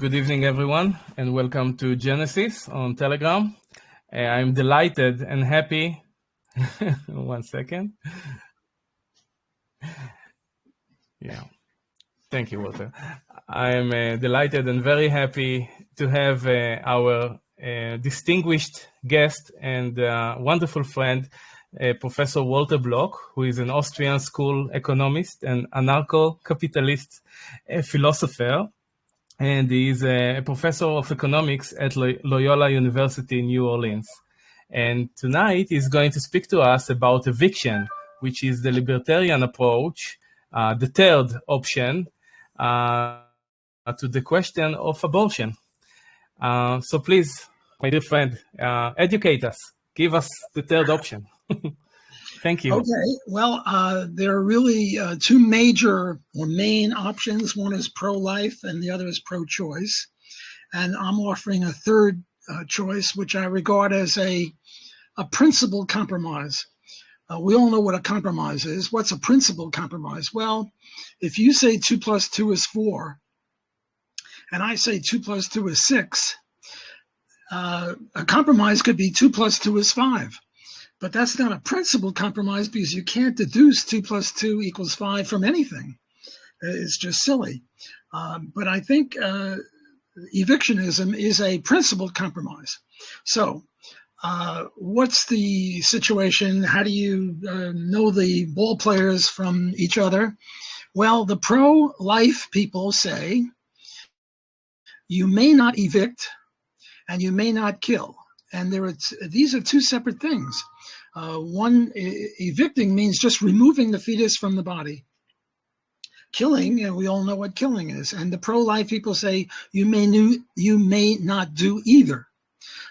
Good evening, everyone, and welcome to Genesis on Telegram. I'm delighted and happy. One second. Yeah. Thank you, Walter. I'm delighted and very happy to have our distinguished guest and wonderful friend, Professor Walter Block, who is an Austrian school economist and anarcho-capitalist philosopher. And he is a professor of economics at Loyola University in New Orleans. And tonight he's going to speak to us about eviction, which is the libertarian approach, the third option to the question of abortion. So please, my dear friend, educate us. Give us the third option. Thank you. Okay, well, there are really two major or main options. One is pro-life and the other is pro-choice. And I'm offering a third choice, which I regard as a principled compromise. We all know what a compromise is. What's a principled compromise? Well, if you say 2 + 2 is 4, and I say 2 + 2 is 6, a compromise could be 2 + 2 is 5. But that's not a principled compromise because you can't deduce 2 + 2 = 5 from anything. It's just silly. But I think evictionism is a principled compromise. So what's the situation? How do you know the ball players from each other? Well, the pro-life people say you may not evict and you may not kill. And these are two separate things. One, evicting means just removing the fetus from the body. Killing, and we all know what killing is. And the pro-life people say you may not do either.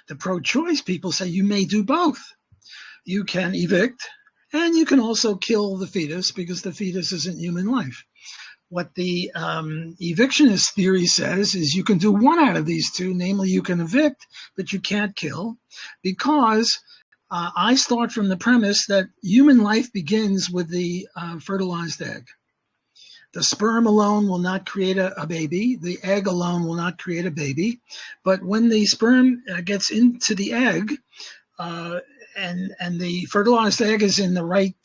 The pro-choice people say you may do both. You can evict, and you can also kill the fetus because the fetus isn't human life. What the evictionist theory says is you can do one out of these two, namely you can evict, but you can't kill, because I start from the premise that human life begins with the fertilized egg. The sperm alone will not create a baby. The egg alone will not create a baby. But when the sperm gets into the egg, and the fertilized egg is in the right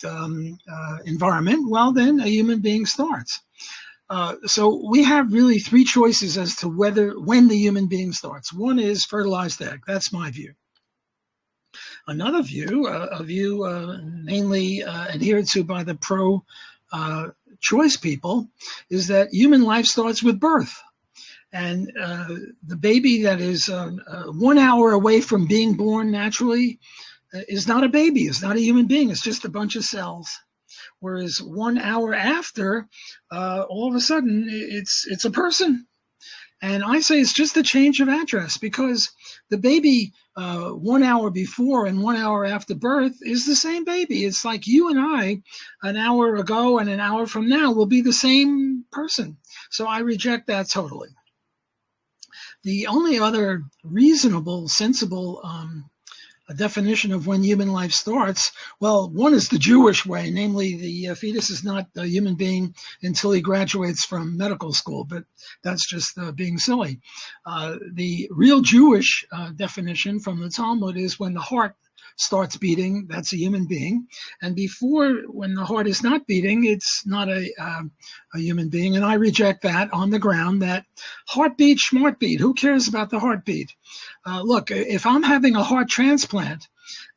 environment, well, then a human being starts. So we have really three choices as to when the human being starts. One is fertilized egg. That's my view. Another view, a view mainly adhered to by the pro-choice people, is that human life starts with birth. And the baby that is 1 hour away from being born naturally is not a baby. It's not a human being. It's just a bunch of cells. Whereas 1 hour after, all of a sudden, it's a person. And I say it's just a change of address, because the baby 1 hour before and 1 hour after birth is the same baby. It's like you and I, an hour ago and an hour from now, will be the same person. So I reject that totally. The only other reasonable, sensible a definition of when human life starts, well, one is the Jewish way, namely the fetus is not a human being until he graduates from medical school, but that's just being silly. The real Jewish definition from the Talmud is when the heart starts beating, that's a human being. And before, when the heart is not beating, it's not a human being. And I reject that on the ground that heartbeat, smartbeat, who cares about the heartbeat? Look, if I'm having a heart transplant,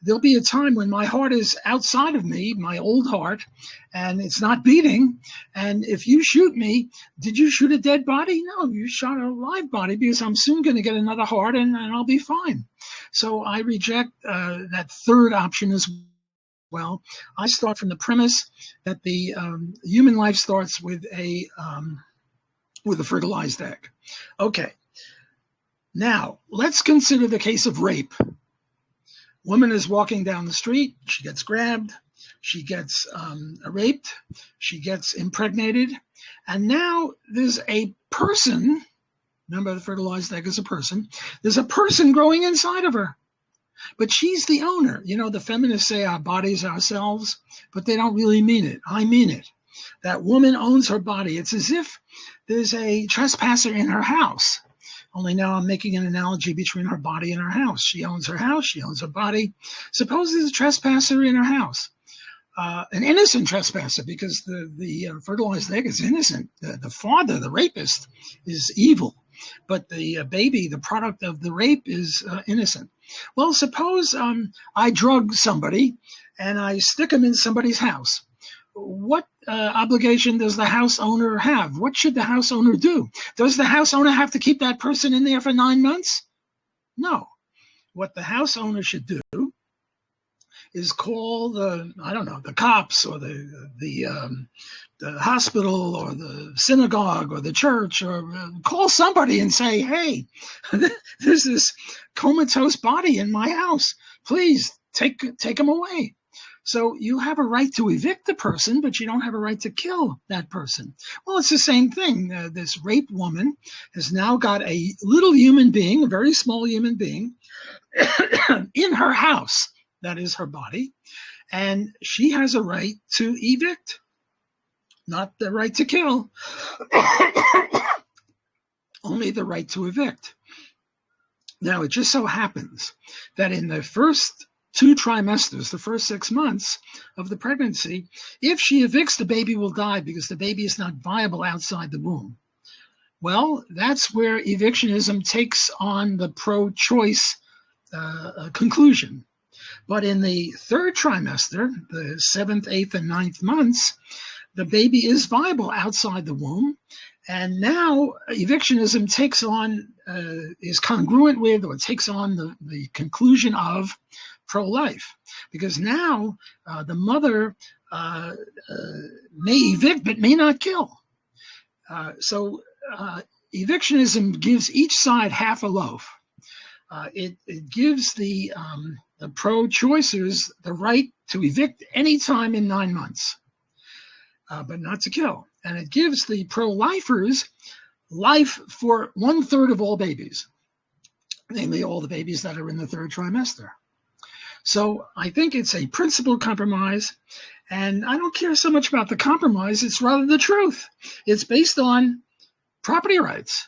there'll be a time when my heart is outside of me, my old heart, and it's not beating. And if you shoot me, did you shoot a dead body? No, you shot a live body, because I'm soon going to get another heart and I'll be fine. So I reject that third option as well. I start from the premise that the human life starts with a fertilized egg. Okay. Now, let's consider the case of rape. Woman is walking down the street. She gets grabbed. She gets raped. She gets impregnated. And now there's a person. Remember, the fertilized egg is a person. There's a person growing inside of her. But she's the owner. You know, the feminists say our bodies ourselves, but they don't really mean it. I mean it. That woman owns her body. It's as if there's a trespasser in her house. only now I'm making an analogy between her body and her house. She owns her house, she owns her body. Suppose there's a trespasser in her house, an innocent trespasser, because the fertilized egg is innocent. The father, the rapist, is evil, but the baby, the product of the rape, is innocent. Well, suppose I drug somebody and I stick them in somebody's house. What obligation does the house owner have? What should the house owner do? Does the house owner have to keep that person in there for 9 months? No. What the house owner should do is call the cops, or the hospital, or the synagogue, or the church, or call somebody and say, hey, there's this comatose body in my house. Please take him away. So you have a right to evict the person, but you don't have a right to kill that person. Well, it's the same thing. This raped woman has now got a little human being, a very small human being, in her house. That is her body. And she has a right to evict, not the right to kill, only the right to evict. Now, it just so happens that in the first 2 trimesters, the first 6 months of the pregnancy, if she evicts, the baby will die because the baby is not viable outside the womb. Well, that's where evictionism takes on the pro-choice conclusion. But in the 3rd trimester, the 7th, 8th, and 9th months, the baby is viable outside the womb. And now evictionism takes on, is congruent with, or takes on the conclusion of pro-life. Because now the mother may evict but may not kill. So evictionism gives each side half a loaf. It gives the pro-choicers the right to evict any time in 9 months, but not to kill. And it gives the pro-lifers life for 1/3 of all babies, namely all the babies that are in the 3rd trimester. So I think it's a principled compromise, and I don't care so much about the compromise. It's rather the truth. It's based on property rights,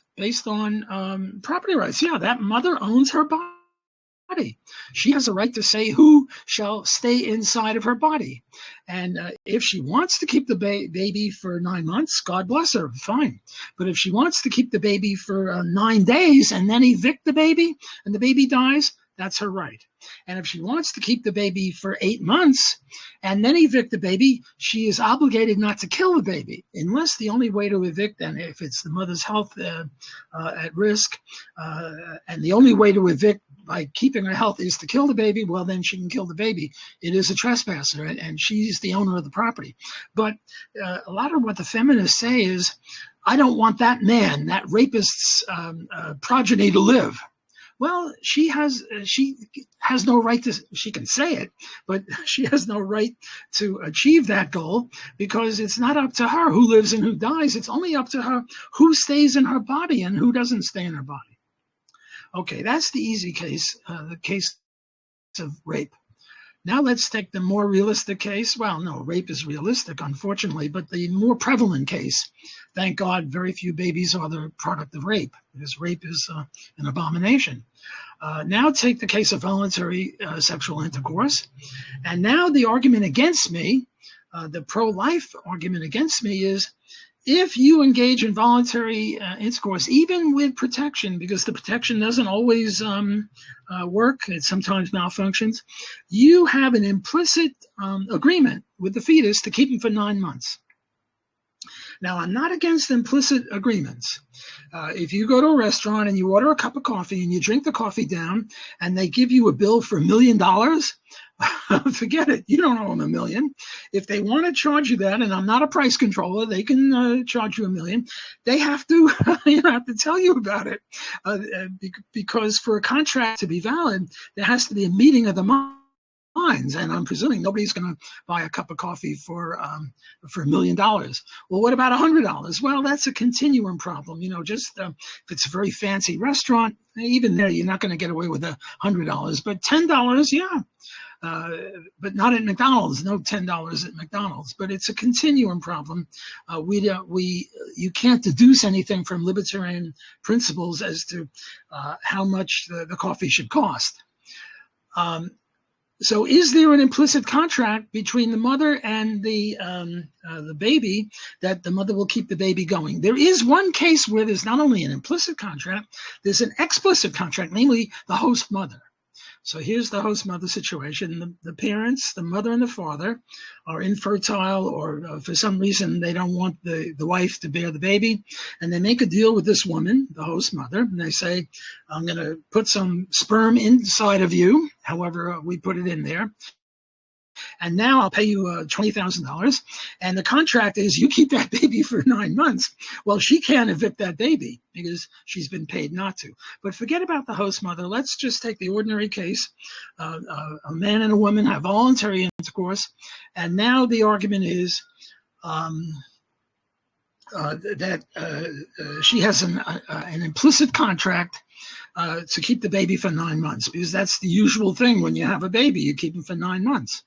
property rights. Yeah, that mother owns her body. She has a right to say who shall stay inside of her body. And if she wants to keep the baby for 9 months, God bless her, fine. But if she wants to keep the baby for 9 days and then evict the baby and the baby dies, that's her right. And if she wants to keep the baby for 8 months and then evict the baby, she is obligated not to kill the baby, unless the only way to evict, and if it's the mother's health at risk, and the only way to evict by keeping her health is to kill the baby, well, then she can kill the baby. It is a trespasser, and she's the owner of the property. But a lot of what the feminists say is, I don't want that man, that rapist's progeny to live. Well, she has no right to, she can say it, but she has no right to achieve that goal, because it's not up to her who lives and who dies. It's only up to her who stays in her body and who doesn't stay in her body. Okay, that's the easy case, the case of rape. Now let's take the more realistic case. Well, no, rape is realistic, unfortunately, but the more prevalent case. Thank God very few babies are the product of rape, because rape is an abomination. Now take the case of voluntary sexual intercourse. And now the argument against me, the pro-life argument against me is, if you engage in voluntary intercourse, even with protection, because the protection doesn't always work, it sometimes malfunctions, you have an implicit agreement with the fetus to keep him for 9 months. Now, I'm not against implicit agreements. If you go to a restaurant and you order a cup of coffee and you drink the coffee down and they give you a bill for $1 million, forget it. You don't owe them $1 million. If they want to charge you that, and I'm not a price controller, they can charge you $1 million. They have to, have to tell you about it, because for a contract to be valid, there has to be a meeting of the minds. And I'm presuming nobody's going to buy a cup of coffee for $1 million. Well, what about $100? Well, that's a continuum problem. Just if it's a very fancy restaurant, even there, you're not going to get away with $100. But $10, yeah. but not at McDonald's. No $10 at McDonald's. But it's a continuum problem. You can't deduce anything from libertarian principles as to how much the coffee should cost. So is there an implicit contract between the mother and the baby that the mother will keep the baby going? There is one case where there's not only an implicit contract, there's an explicit contract, namely the host mother. So here's the host mother situation. The parents, the mother and the father, are infertile, or for some reason they don't want the wife to bear the baby. And they make a deal with this woman, the host mother, and they say, I'm going to put some sperm inside of you, however we put it in there. And now I'll pay you $20,000. And the contract is you keep that baby for 9 months. Well, she can't evict that baby because she's been paid not to. But forget about the host mother. Let's just take the ordinary case. A man and a woman have voluntary intercourse. And now the argument is that she has an implicit contract to keep the baby for 9 months, because that's the usual thing when you have a baby. You keep him for 9 months.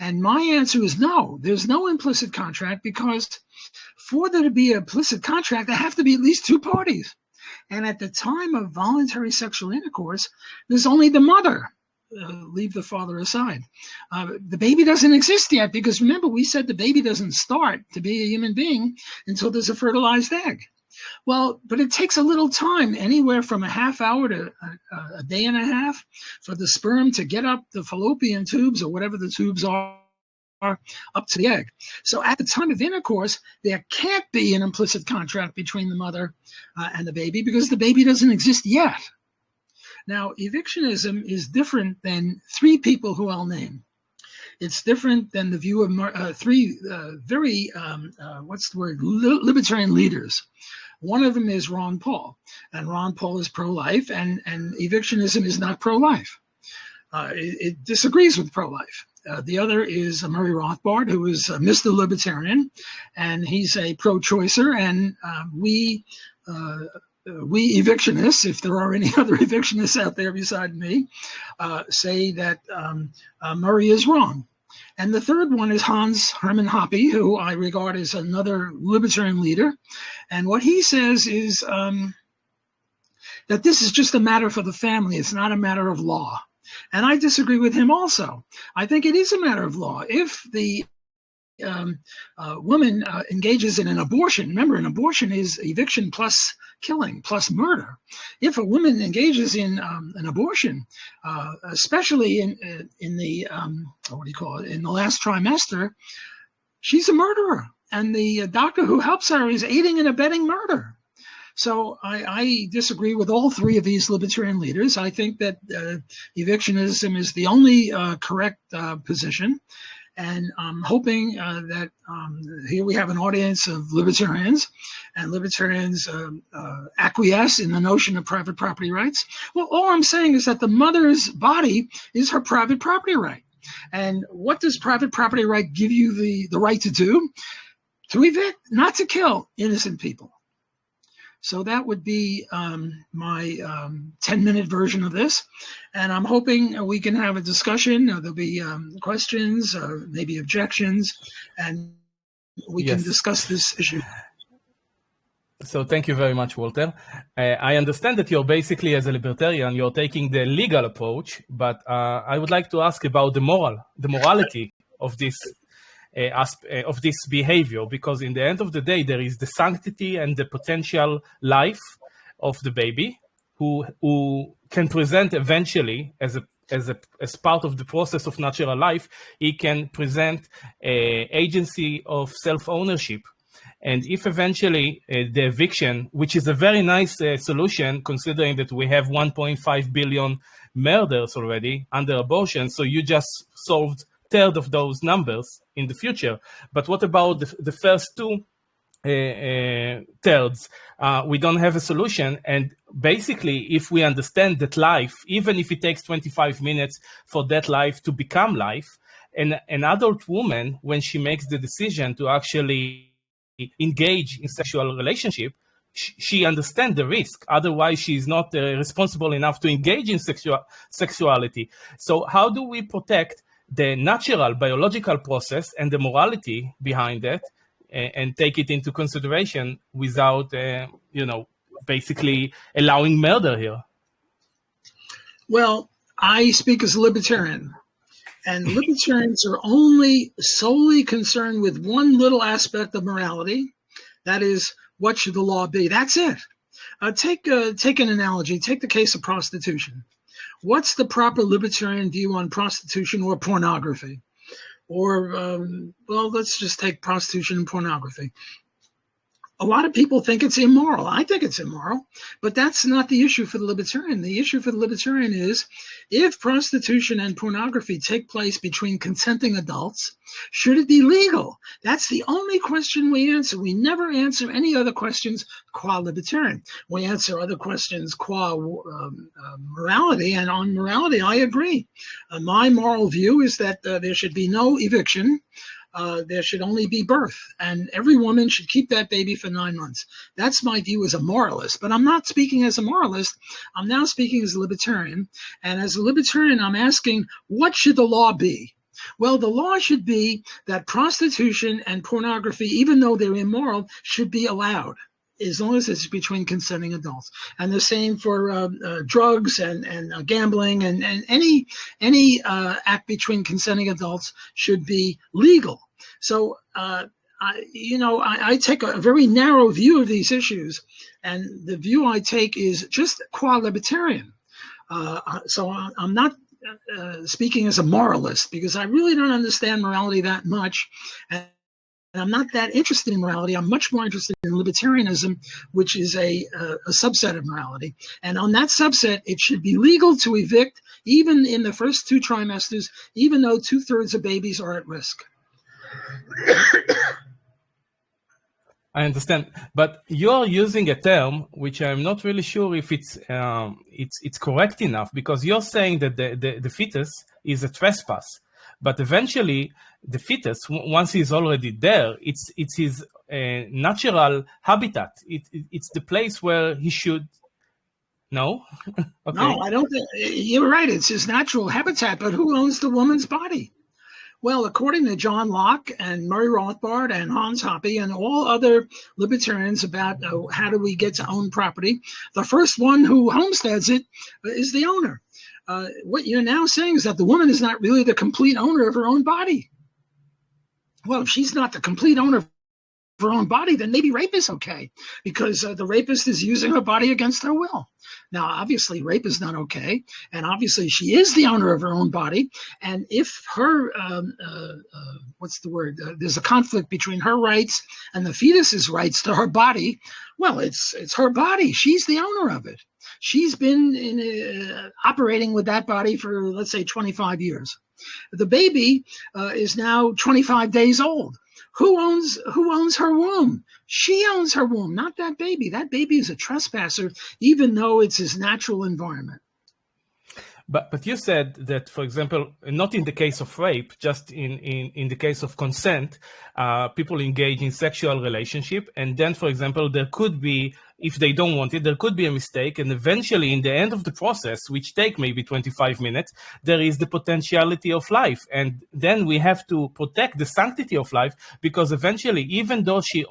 And my answer is no, there's no implicit contract, because for there to be an implicit contract, there have to be at least two parties. And at the time of voluntary sexual intercourse, there's only the mother. Leave the father aside. The baby doesn't exist yet, because remember, we said the baby doesn't start to be a human being until there's a fertilized egg. Well, but it takes a little time, anywhere from a half hour to a day and a half, for the sperm to get up the fallopian tubes, or whatever the tubes are, up to the egg. So at the time of intercourse, there can't be an implicit contract between the mother and the baby, because the baby doesn't exist yet. Now, evictionism is different than three people who I'll name. It's different than the view of three very, libertarian leaders. One of them is Ron Paul, and Ron Paul is pro-life, and evictionism is not pro-life. It disagrees with pro-life. The other is Murray Rothbard, who is Mr. Libertarian, and he's a pro-choicer, and we evictionists, if there are any other evictionists out there beside me, say that Murray is wrong. And the third one is Hans Hermann Hoppe, who I regard as another libertarian leader. And what he says is that this is just a matter for the family. It's not a matter of law. And I disagree with him also. I think it is a matter of law. If the woman engages in an abortion, remember, an abortion is eviction plus killing plus murder. If a woman engages in an abortion, especially in the in the last trimester, she's a murderer, and the doctor who helps her is aiding and abetting murder. So I disagree with all three of these libertarian leaders. I think that evictionism is the only correct position. And I'm hoping that here we have an audience of libertarians, and libertarians acquiesce in the notion of private property rights. Well, all I'm saying is that the mother's body is her private property right. And what does private property right give you the right to do? To evict, not to kill innocent people. So that would be my 10-minute version of this. And I'm hoping we can have a discussion. There'll be questions, maybe objections, and we can discuss this issue. So thank you very much, Walter. I understand that you're basically, as a libertarian, you're taking the legal approach, but I would like to ask about the morality of this of this behavior, because in the end of the day, there is the sanctity and the potential life of the baby, who can present eventually as part of the process of natural life. He can present agency of self-ownership. And if eventually the eviction, which is a very nice solution, considering that we have 1.5 billion murders already under abortion, so you just solved third of those numbers in the future. But what about the first two thirds? We don't have a solution. And basically, if we understand that life, even if it takes 25 minutes for that life to become life, and an adult woman, when she makes the decision to actually engage in sexual relationship, she understands the risk. Otherwise, she's not responsible enough to engage in sexuality. So how do we protect the natural biological process and the morality behind it, and take it into consideration without, basically allowing murder here? Well, I speak as a libertarian, and libertarians are only solely concerned with one little aspect of morality. That is, what should the law be? That's it. Take an analogy. Take the case of prostitution. What's the proper libertarian view on prostitution or pornography? Or, let's just take prostitution and pornography. A lot of people think it's immoral. I think it's immoral, but that's not the issue for the libertarian. The issue for the libertarian is, if prostitution and pornography take place between consenting adults, should it be legal? That's the only question we answer. We never answer any other questions qua libertarian. We answer other questions qua morality, and on morality, I agree. My moral view is that there should be no eviction. There should only be birth, and every woman should keep that baby for 9 months. That's my view as a moralist, but I'm not speaking as a moralist. I'm now speaking as a libertarian, and as a libertarian, I'm asking, what should the law be? Well, the law should be that prostitution and pornography, even though they're immoral, should be allowed, as long as it's between consenting adults. And the same for drugs and gambling, and any act between consenting adults should be legal. So, I take a very narrow view of these issues, and the view I take is just qua libertarian. So I'm not speaking as a moralist, because I really don't understand morality that much. And I'm not that interested in morality. I'm much more interested in libertarianism, which is a subset of morality. And on that subset, it should be legal to evict even in the first 2 trimesters, even though 2/3 of babies are at risk. I understand, but you're using a term which I'm not really sure if it's correct enough, because you're saying that the fetus is a trespass. But eventually, the fetus, once he's already there, it's his natural habitat. It's the place where he should. No? Okay. No, I don't think you're right. It's his natural habitat, but who owns the woman's body? Well, according to John Locke and Murray Rothbard and Hans Hoppe and all other libertarians about how do we get to own property, the first one who homesteads it is the owner. What you're now saying is that the woman is not really the complete owner of her own body. Well, if she's not the complete owner of her own body, then maybe rape is okay, because the rapist is using her body against her will. Now, obviously, rape is not okay, and obviously she is the owner of her own body, and if her, there's a conflict between her rights and the fetus's rights to her body, well, it's her body. She's the owner of it. She's been operating with that body for, let's say, 25 years. The baby is now 25 days old. Who owns her womb? She owns her womb, not that baby. That baby is a trespasser, even though it's his natural environment. But you said that, for example, not in the case of rape, just in the case of consent, people engage in sexual relationship, and then, for example, there could be, if they don't want it, there could be a mistake, and eventually, in the end of the process, which take maybe 25 minutes, there is the potentiality of life, and then we have to protect the sanctity of life, because eventually, even though she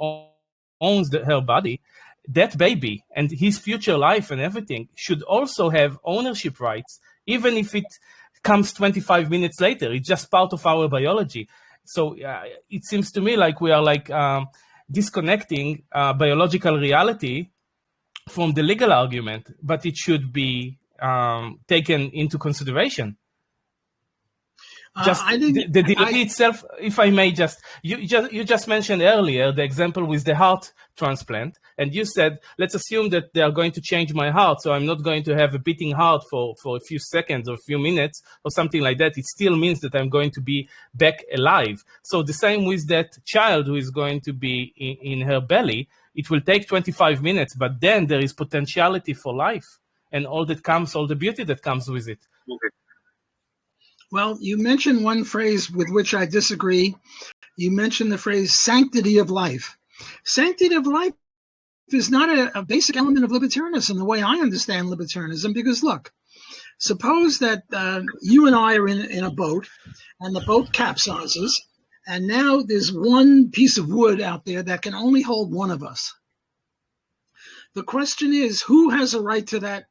owns her body, that baby and his future life and everything should also have ownership rights, even if it comes 25 minutes later. It's just part of our biology. So it seems to me like we are disconnecting biological reality from the legal argument, but it should be taken into consideration. Just the delay itself, if I may, you just mentioned earlier the example with the heart transplant, and you said, let's assume that they are going to change my heart, so I'm not going to have a beating heart for a few seconds or a few minutes or something like that. It still means that I'm going to be back alive. So the same with that child who is going to be in her belly. It will take 25 minutes, but then there is potentiality for life and all the beauty that comes with it. Okay. Well, you mentioned one phrase with which I disagree. You mentioned the phrase sanctity of life. Sanctity of life is not a basic element of libertarianism the way I understand libertarianism, because look, suppose that you and I are in a boat, and the boat capsizes, and now there's one piece of wood out there that can only hold one of us. The question is, who has a right to that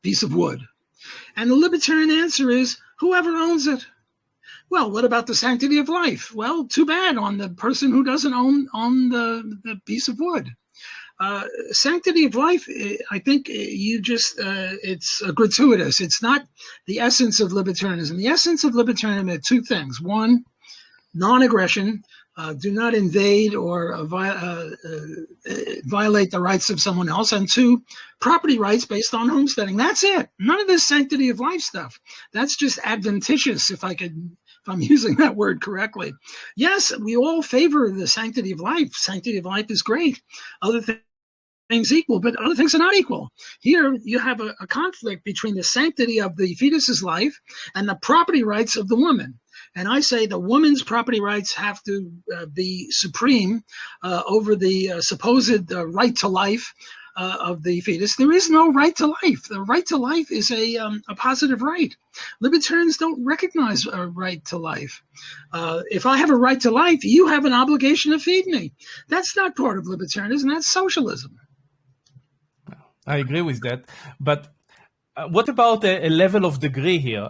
piece of wood? And the libertarian answer is, whoever owns it. Well, what about the sanctity of life? Well, too bad on the person who doesn't own the piece of wood. Sanctity of life, I think it's gratuitous. It's not the essence of libertarianism. The essence of libertarianism are two things. One, non-aggression. Do not invade or violate the rights of someone else. And two, property rights based on homesteading. That's it. None of this sanctity of life stuff. That's just adventitious, if I'm using that word correctly. Yes, we all favor the sanctity of life. Sanctity of life is great. Other things equal, but other things are not equal. Here you have a conflict between the sanctity of the fetus's life and the property rights of the woman. And I say the woman's property rights have to be supreme over the supposed right to life of the fetus. There is no right to life. The right to life is a positive right. Libertarians don't recognize a right to life. If I have a right to life, you have an obligation to feed me. That's not part of libertarianism. That's socialism. I agree with that. But what about a level of degree here?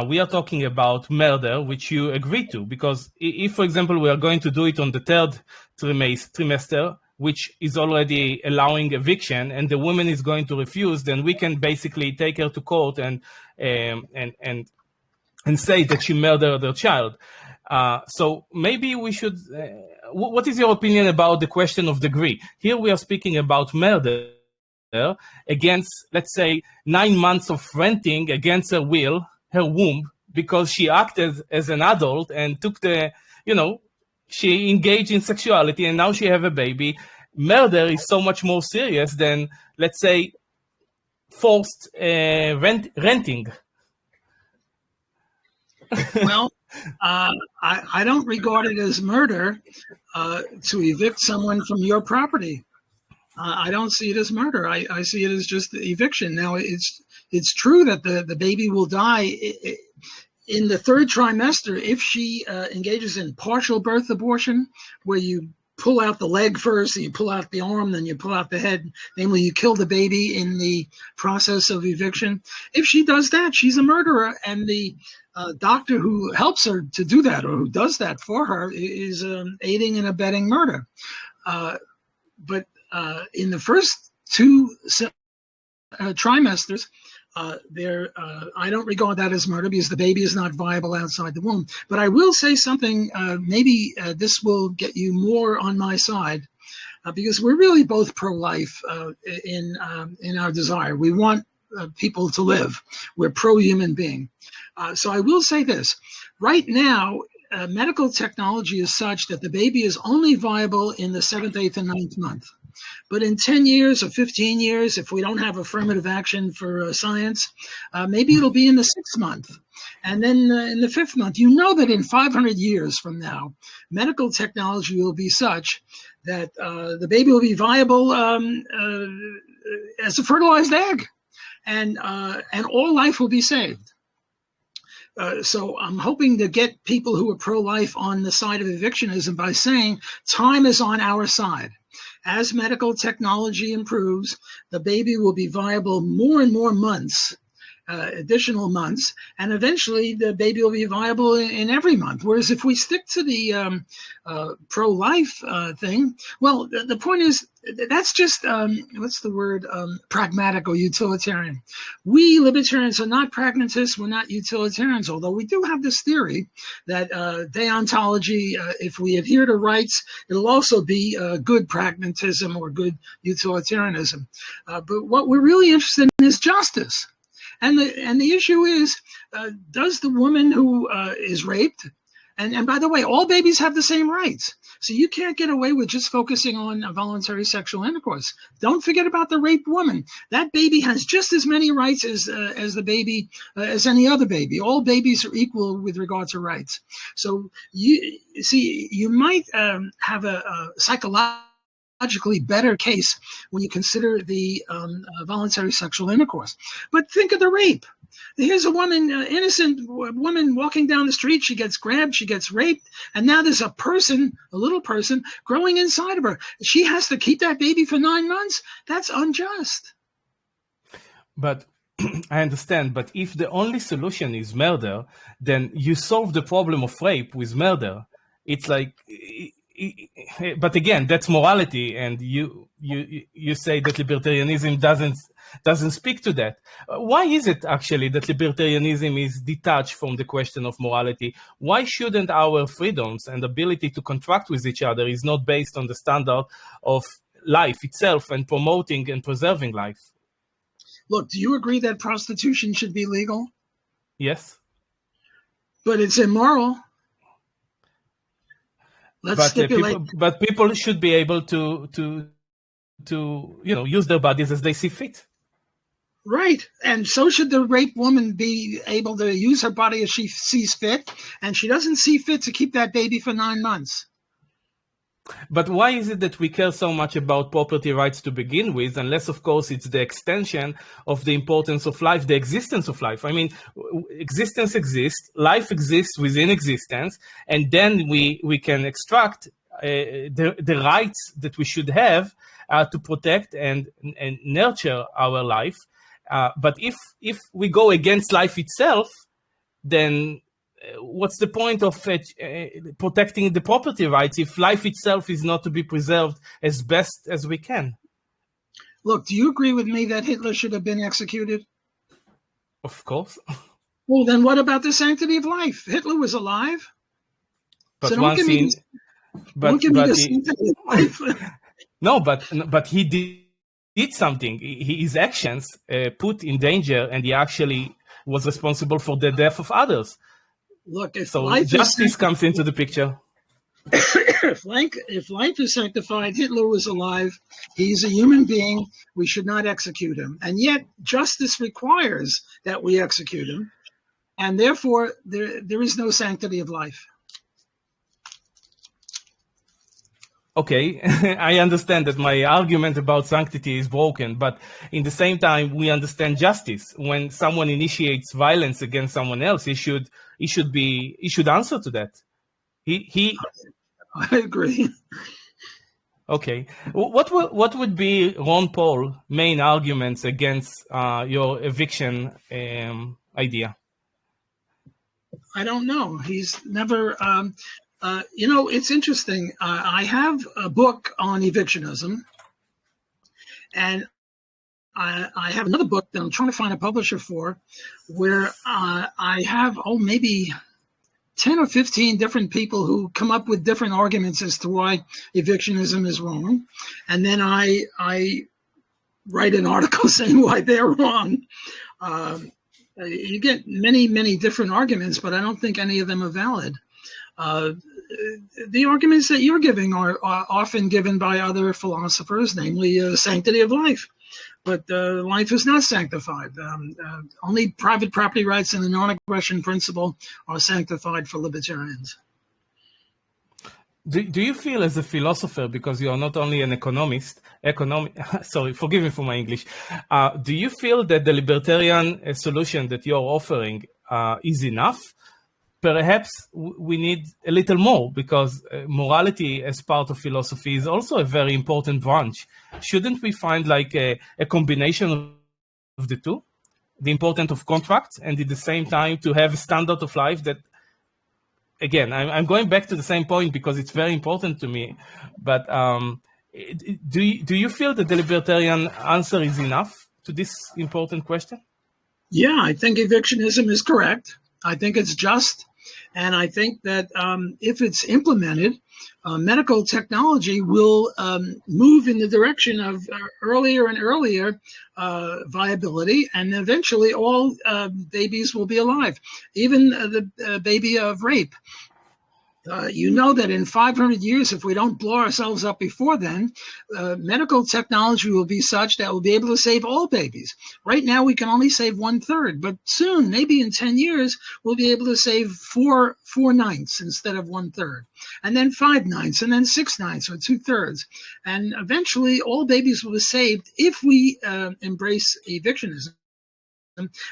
We are talking about murder, which you agree to, because if, for example, we are going to do it on the third trimester, which is already allowing eviction, and the woman is going to refuse, then we can basically take her to court and say that she murdered her child. So maybe we should. What is your opinion about the question of degree? Here we are speaking about murder against, let's say, 9 months of renting against her will, her womb, because she acted as an adult and took she engaged in sexuality and now she have a baby. Murder is so much more serious than, let's say, forced renting. Well, I don't regard it as murder to evict someone from your property. I don't see it as murder. I see it as just eviction. Now, it's true that the baby will die in the third trimester if she engages in partial birth abortion, where you pull out the leg first, and you pull out the arm, then you pull out the head. Namely, you kill the baby in the process of eviction. If she does that, she's a murderer, and the doctor who helps her to do that, or who does that for her, is aiding and abetting murder. But in the first two trimesters, I don't regard that as murder, because the baby is not viable outside the womb. But I will say something, maybe this will get you more on my side, because we're really both pro-life in our desire. We want people to live. We're pro-human being. So I will say this. Right now, medical technology is such that the baby is only viable in the 7th, 8th, and 9th month. But in 10 years or 15 years, if we don't have affirmative action for science, maybe it'll be in the 6th month. And then in the 5th month, you know that in 500 years from now, medical technology will be such that the baby will be viable as a fertilized egg, and all life will be saved. So I'm hoping to get people who are pro-life on the side of evictionism by saying time is on our side. As medical technology improves, the baby will be viable more and more months, additional months, and eventually the baby will be viable in every month. Whereas if we stick to the pro-life thing, well, the point is, that's just, what's the word, pragmatic or utilitarian. We libertarians are not pragmatists, we're not utilitarians, although we do have this theory that deontology, if we adhere to rights, it'll also be good pragmatism or good utilitarianism. But what we're really interested in is justice. And the issue is, does the woman who is raped, and by the way, all babies have the same rights. So you can't get away with just focusing on voluntary sexual intercourse. Don't forget about the raped woman. That baby has just as many rights as the baby, as any other baby. All babies are equal with regard to rights. So you might have a psychological better case when you consider the voluntary sexual intercourse. But think of the rape. Here's a woman, innocent woman walking down the street. She gets grabbed, she gets raped, and now there's a person, a little person, growing inside of her. She has to keep that baby for 9 months. That's unjust. But I understand, but if the only solution is murder, then you solve the problem of rape with murder. It's like, but again, that's morality, and you say that libertarianism doesn't speak to that. Why is it actually that libertarianism is detached from the question of morality? Why shouldn't our freedoms and ability to contract with each other is not based on the standard of life itself and promoting and preserving life? Look, do you agree that prostitution should be legal? Yes. But it's immoral. Let's stipulate. But people should be able to use their bodies as they see fit. Right. And so should the raped woman be able to use her body as she sees fit. And she doesn't see fit to keep that baby for 9 months. But why is it that we care so much about property rights to begin with, unless, of course, it's the extension of the importance of life, the existence of life? I mean, existence exists, life exists within existence, and then we can extract the rights that we should have to protect and nurture our life. But if we go against life itself, then what's the point of protecting the property rights if life itself is not to be preserved as best as we can? Look, do you agree with me that Hitler should have been executed? Of course. Well, then what about the sanctity of life? Hitler was alive. But so don't give me the sanctity of life. No, but he did something. His actions put in danger, and he actually was responsible for the death of others. Look, if so life justice comes into the picture. if life is sanctified, Hitler was alive. He's a human being. We should not execute him. And yet justice requires that we execute him. And therefore, there is no sanctity of life. Okay, I understand that my argument about sanctity is broken, but in the same time, we understand justice. When someone initiates violence against someone else, he should answer to that. I agree. Okay, what would be Ron Paul's main arguments against your eviction idea? I don't know. He's never. It's interesting. I have a book on evictionism, and I have another book that I'm trying to find a publisher for, where I have maybe 10 or 15 different people who come up with different arguments as to why evictionism is wrong, and then I write an article saying why they're wrong. You get many different arguments, but I don't think any of them are valid. The arguments that you're giving are often given by other philosophers, namely sanctity of life. But life is not sanctified. Only private property rights and the non-aggression principle are sanctified for libertarians. Do you feel as a philosopher, because you are not only an sorry, forgive me for my English. Do you feel that the libertarian solution that you're offering is enough? Perhaps we need a little more, because morality as part of philosophy is also a very important branch. Shouldn't we find like a combination of the two? The importance of contracts, and at the same time to have a standard of life that, again, I'm going back to the same point because it's very important to me. But do you feel that the libertarian answer is enough to this important question? Yeah, I think evictionism is correct. I think it's just. And I think that if it's implemented, medical technology will move in the direction of earlier and earlier viability, and eventually all babies will be alive, even the baby of rape. You know that in 500 years, if we don't blow ourselves up before then, medical technology will be such that we'll be able to save all babies. Right now, we can only save 1/3, but soon, maybe in 10 years, we'll be able to save four ninths instead of 1/3, and then 5 ninths, and then 6 ninths, or 2/3. And eventually, all babies will be saved if we embrace evictionism.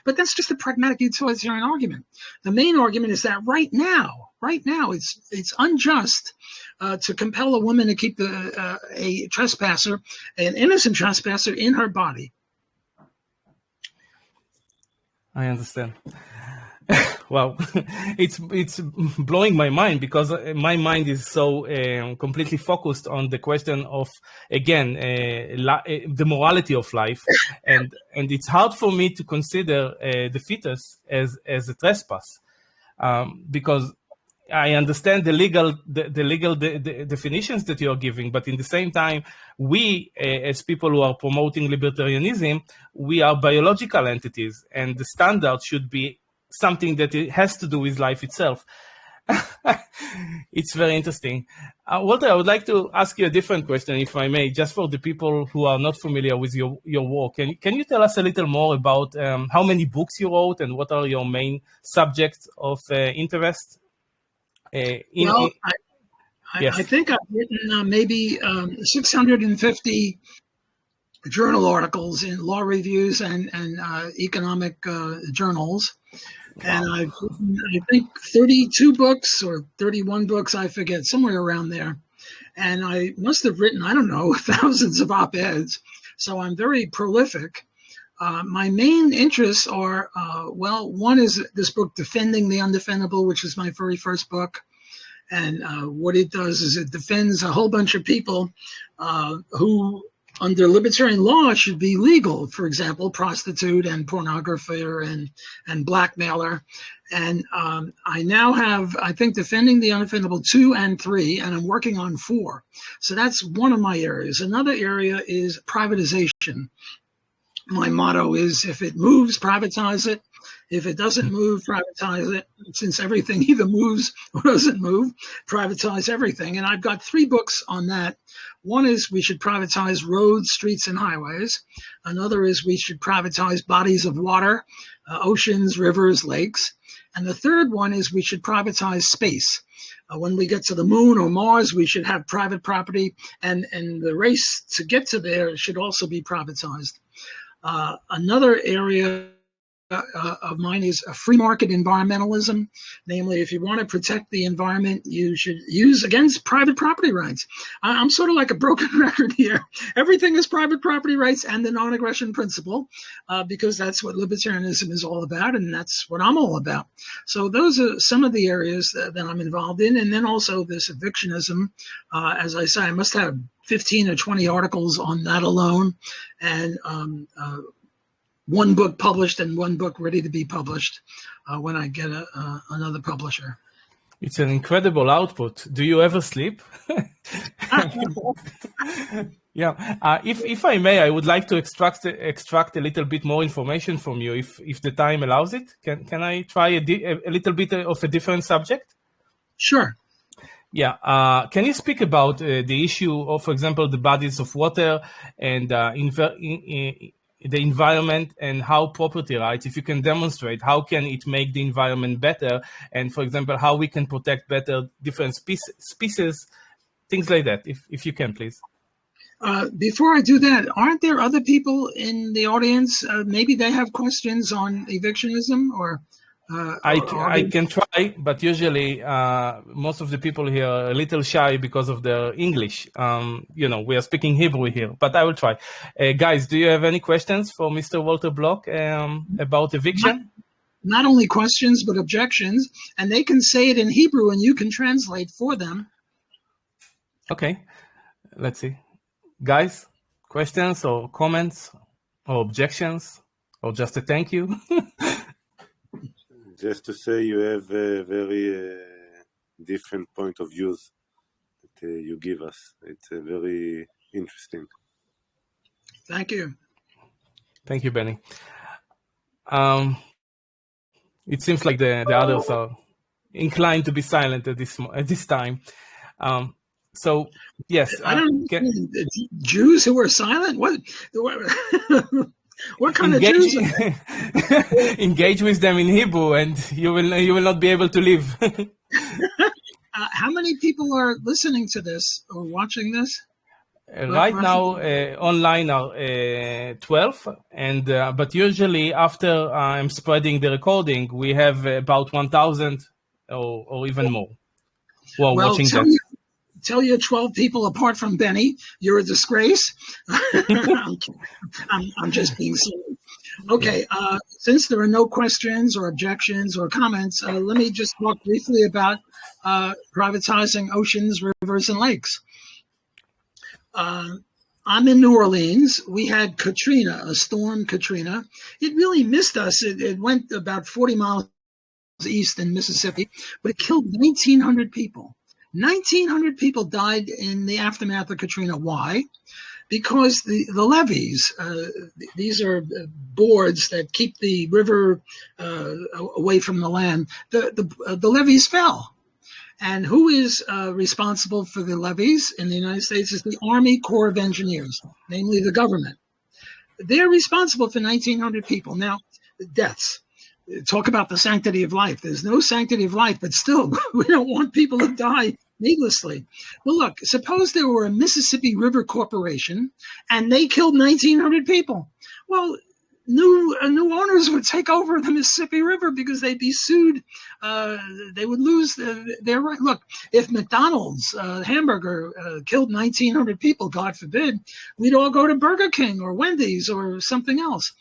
But that's just a pragmatic utilitarian argument. The main argument is that right now, it's unjust to compel a woman to keep a trespasser, an innocent trespasser, in her body. I understand. Wow, it's blowing my mind, because my mind is so completely focused on the question of, again, the morality of life, and it's hard for me to consider the fetus as a trespass, because I understand the legal definitions that you are giving, but in the same time, we, as people who are promoting libertarianism, we are biological entities, and the standard should be something that it has to do with life itself. It's very interesting. Walter, I would like to ask you a different question, if I may, just for the people who are not familiar with your work. Can you tell us a little more about how many books you wrote and what are your main subjects of interest? Yes. I think I've written maybe 650 journal articles in law reviews and economic journals. Wow. And I've written, I think, 32 books or 31 books, I forget, somewhere around there. And I must have written, I don't know, thousands of op-eds. So I'm very prolific. My main interests are, one is this book, Defending the Undefendable, which is my very first book. And what it does is it defends a whole bunch of people who, under libertarian law, should be legal. For example, prostitute and pornographer and blackmailer. And I now have, I think, Defending the Undefendable 2 and 3, and I'm working on 4. So that's one of my areas. Another area is privatization. My motto is, if it moves, privatize it. If it doesn't move, privatize it. Since everything either moves or doesn't move, privatize everything. And I've got 3 books on that. One is we should privatize roads, streets, and highways. Another is we should privatize bodies of water, oceans, rivers, lakes. And the third one is we should privatize space. When we get to the moon or Mars, we should have private property, and the race to get to there should also be privatized. Another area of mine is a free market environmentalism. Namely, if you want to protect the environment, you should use against private property rights. I'm sort of like a broken record here. Everything is private property rights and the non-aggression principle, because that's what libertarianism is all about, and that's what I'm all about. So those are some of the areas that I'm involved in. And then also this evictionism. As I say, I must have 15 or 20 articles on that alone, and 1 book published and 1 book ready to be published when I get another publisher. It's an incredible output. Do you ever sleep? Yeah. If I may, I would like to extract a little bit more information from you, if the time allows it. Can I try a little bit of a different subject? Sure. Yeah. Can you speak about the issue of, for example, the bodies of water and the environment, and how property rights, if you can demonstrate, how can it make the environment better? And, for example, how we can protect better different species, things like that, if you can, please. Before I do that, aren't there other people in the audience? Maybe they have questions on evictionism or... I can try, but usually most of the people here are a little shy because of their English. We are speaking Hebrew here, but I will try. Guys, do you have any questions for Mr. Walter Block about eviction? Not only questions, but objections, and they can say it in Hebrew and you can translate for them. Okay, let's see. Guys, questions or comments or objections or just a thank you? Just to say, you have a very different point of views that you give us. It's very interesting. Thank you. Thank you, Benny. It seems like the others are inclined to be silent at this time. So yes, I don't know. Jews who were silent. What kind of Jews? Engage with them in Hebrew, and you will not be able to live. How many people are listening to this or watching this? Right now, online are 12, and but usually after I'm spreading the recording, we have about 1,000 or even more who are watching that. Tell your 12 people apart from Benny, you're a disgrace. I'm just being silly. Okay, since there are no questions or objections or comments, let me just talk briefly about privatizing oceans, rivers, and lakes. I'm in New Orleans. We had Katrina, a storm Katrina. It really missed us. It went about 40 miles east in Mississippi, but it killed 1,900 people. 1,900 people died in the aftermath of Katrina. Why? Because the levees, these are boards that keep the river away from the land, the levees fell. And who is responsible for the levees in the United States is the Army Corps of Engineers, namely the government. They're responsible for 1,900 people. Now, deaths. Talk about the sanctity of life. There's no sanctity of life, but still, we don't want people to die needlessly. Well, look, suppose there were a Mississippi River Corporation and they killed 1,900 people. Well, new owners would take over the Mississippi River because they'd be sued. They would lose their right. Look, if McDonald's hamburger killed 1,900 people, God forbid, we'd all go to Burger King or Wendy's or something else.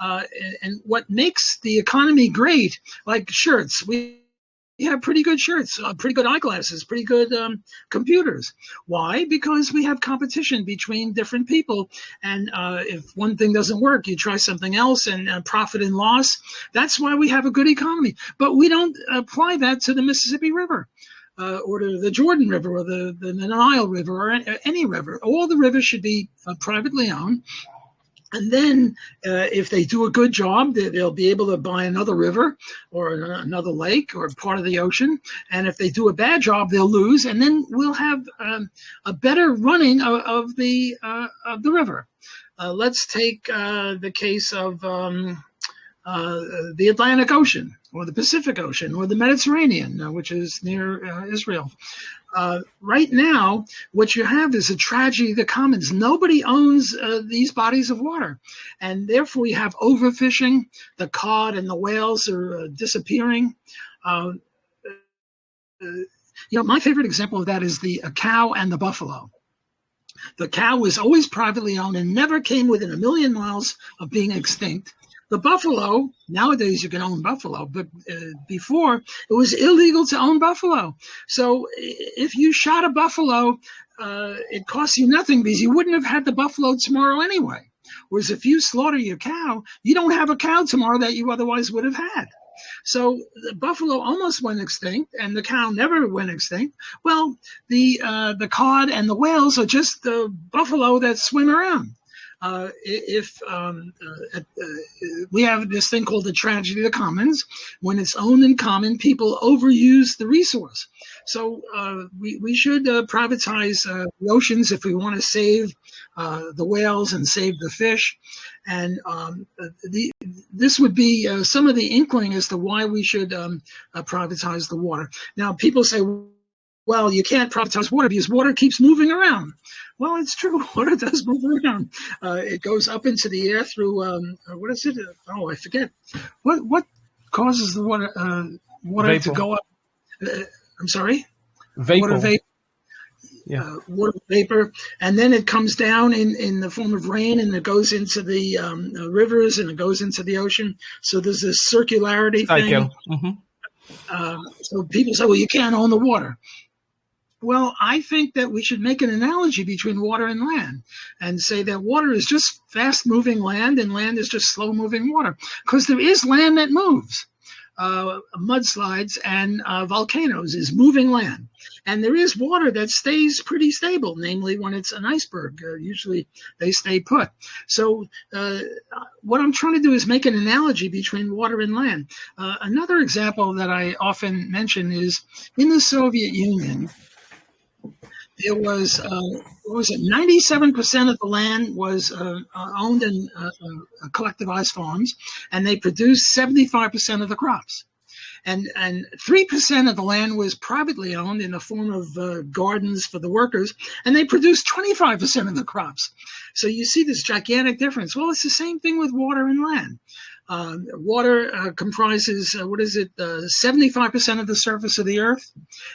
And what makes the economy great, like shirts, we have pretty good shirts, pretty good eyeglasses, pretty good computers. Why? Because we have competition between different people. And if one thing doesn't work, you try something else, and profit and loss. That's why we have a good economy. But we don't apply that to the Mississippi River. Or to the Jordan River or the Nile River or any river. All the rivers should be privately owned. And then if they do a good job, they'll be able to buy another river or another lake or part of the ocean. And if they do a bad job, they'll lose. And then we'll have a better running of the river. Let's take the case of the Atlantic Ocean or the Pacific Ocean or the Mediterranean, which is near Israel. Right now, what you have is a tragedy of the commons. Nobody owns these bodies of water, and therefore you have overfishing. The cod and the whales are disappearing. My favorite example of that is the cow and the buffalo. The cow was always privately owned and never came within 1 million miles of being extinct. The buffalo, nowadays you can own buffalo, but before it was illegal to own buffalo. So if you shot a buffalo, it costs you nothing because you wouldn't have had the buffalo tomorrow anyway. Whereas if you slaughter your cow, you don't have a cow tomorrow that you otherwise would have had. So the buffalo almost went extinct, and the cow never went extinct. Well, the cod and the whales are just the buffalo that swim around. We have this thing called the tragedy of the commons. When it's owned in common, people overuse the resource. So we should privatize the oceans if we want to save the whales and save the fish. And this would be some of the inkling as to why we should privatize the water. Now, people say, well, you can't privatize water because water keeps moving around. Well, it's true. Water does move around. It goes up into the air through, what is it? Oh, I forget. What causes the water to go up? I'm sorry? Vapor. Water vapor. Yeah. Water vapor. And then it comes down in the form of rain, and it goes into the rivers, and it goes into the ocean. So there's this circularity thing. Mm-hmm. So people say, well, you can't own the water. Well, I think that we should make an analogy between water and land and say that water is just fast-moving land and land is just slow-moving water, because there is land that moves. mudslides and volcanoes, is moving land. And there is water that stays pretty stable, namely when it's an iceberg. Usually they stay put. So what I'm trying to do is make an analogy between water and land. Another example that I often mention is in the Soviet Union, there was, 97% of the land was owned in collectivized farms, and they produced 75% of the crops. And 3% of the land was privately owned in the form of gardens for the workers, and they produced 25% of the crops. So you see this gigantic difference. Well, it's the same thing with water and land. Water comprises, 75% of the surface of the earth,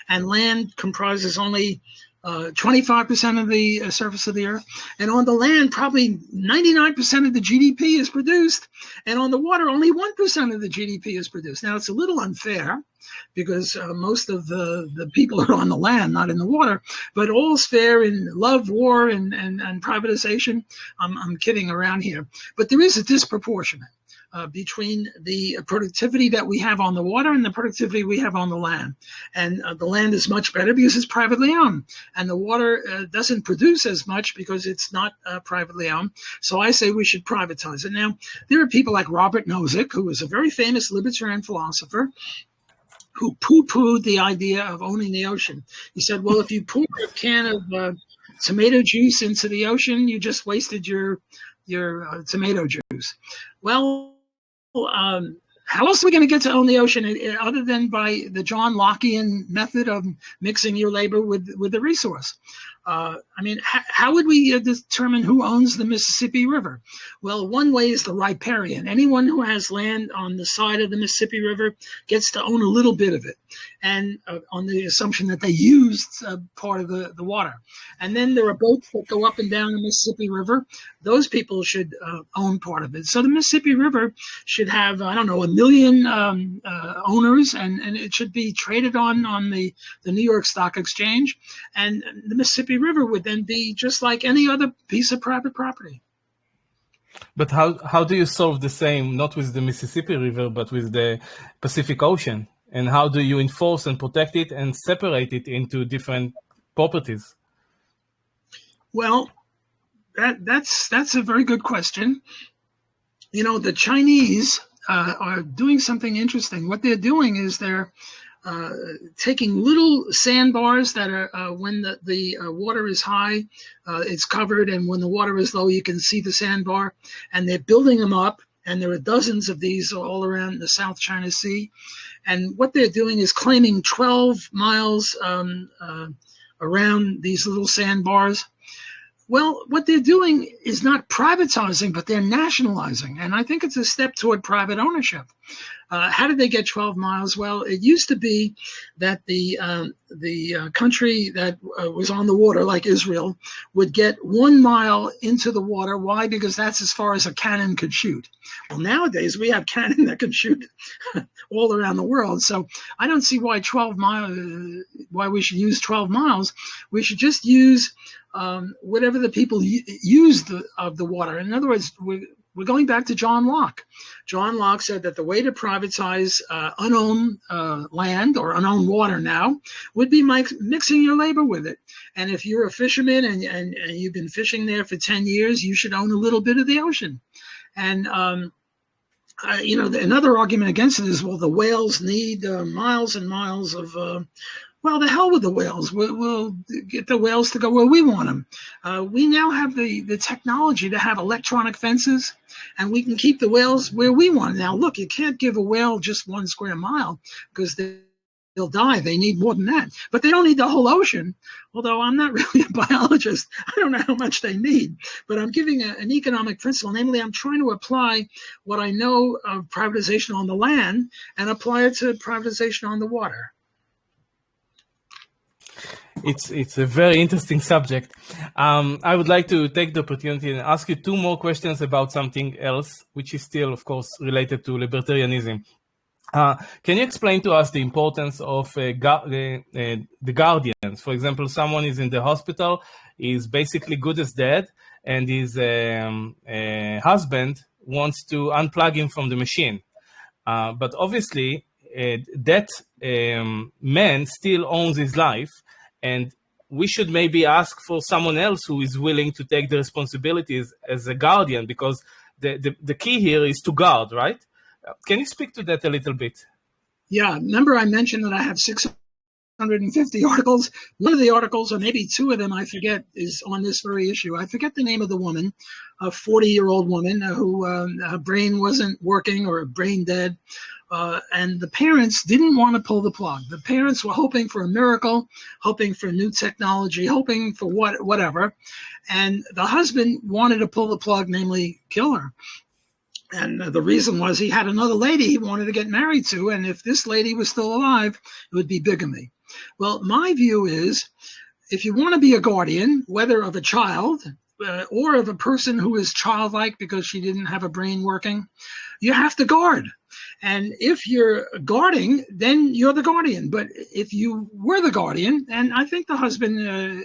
and land comprises only 25% of the surface of the earth. And on the land, probably 99% of the GDP is produced. And on the water, only 1% of the GDP is produced. Now, it's a little unfair because most of the people are on the land, not in the water. But all's fair in love, war, and privatization. I'm kidding around here. But there is a disproportionate between the productivity that we have on the water and the productivity we have on the land. And the land is much better because it's privately owned. And the water doesn't produce as much because it's not privately owned. So I say we should privatize it. Now, there are people like Robert Nozick, who was a very famous libertarian philosopher, who poo-pooed the idea of owning the ocean. He said, well, if you pour a can of tomato juice into the ocean, you just wasted your tomato juice. Well, how else are we going to get to own the ocean other than by the John Lockean method of mixing your labor with the resource? How would we determine who owns the Mississippi River? Well, one way is the riparian. Anyone who has land on the side of the Mississippi River gets to own a little bit of it, and on the assumption that they used part of the water. And then there are boats that go up and down the Mississippi River. Those people should own part of it. So the Mississippi River should have, 1 million owners, and it should be traded on the New York Stock Exchange. And the Mississippi River would then be just like any other piece of private property. But how do you solve the same, not with the Mississippi River, but with the Pacific Ocean? And how do you enforce and protect it and separate it into different properties? Well, that's a very good question. The Chinese are doing something interesting. What they're doing is they're taking little sandbars that are, when the water is high, it's covered, and when the water is low, you can see the sandbar, and they're building them up, and there are dozens of these all around the South China Sea. And what they're doing is claiming 12 miles around these little sandbars. Well, what they're doing is not privatizing, but they're nationalizing. And I think it's a step toward private ownership. How did they get 12 miles? Well, it used to be that the country that was on the water, like Israel, would get 1 mile into the water. Why? Because that's as far as a cannon could shoot. Well, nowadays we have cannon that can shoot all around the world. So I don't see why why we should use 12 miles. We should just use whatever the people use of the water. In other words, we're going back to John Locke. John Locke said that the way to privatize unowned land or unowned water now would be mixing your labor with it. And if you're a fisherman and you've been fishing there for 10 years, you should own a little bit of the ocean. And another argument against it is, well, the whales need miles and miles of well, the hell with the whales. We'll get the whales to go where we want them. We now have the technology to have electronic fences, and we can keep the whales where we want them. Now, look, you can't give a whale just 1 square mile because they'll die. They need more than that. But they don't need the whole ocean, although I'm not really a biologist. I don't know how much they need. But I'm giving an economic principle. Namely, I'm trying to apply what I know of privatization on the land and apply it to privatization on the water. It's a very interesting subject. I would like to take the opportunity and ask you 2 more questions about something else, which is still, of course, related to libertarianism. Can you explain to us the importance of the guardians? For example, someone is in the hospital, is basically good as dead, and his husband wants to unplug him from the machine. But obviously, that man still owns his life, and we should maybe ask for someone else who is willing to take the responsibilities as a guardian, because the key here is to guard, right? Can you speak to that a little bit? Yeah, remember I mentioned that I have 650 articles. One of the articles, or maybe two of them, I forget, is on this very issue. I forget the name of the woman, a 40-year-old woman who her brain wasn't working or brain dead. And the parents didn't want to pull the plug. The parents were hoping for a miracle, hoping for new technology, hoping for whatever. And the husband wanted to pull the plug, namely kill her. And the reason was he had another lady he wanted to get married to. And if this lady was still alive, it would be bigamy. Well, my view is, if you want to be a guardian, whether of a child or of a person who is childlike because she didn't have a brain working, you have to guard. And if you're guarding, then you're the guardian. But if you were the guardian, and I think the husband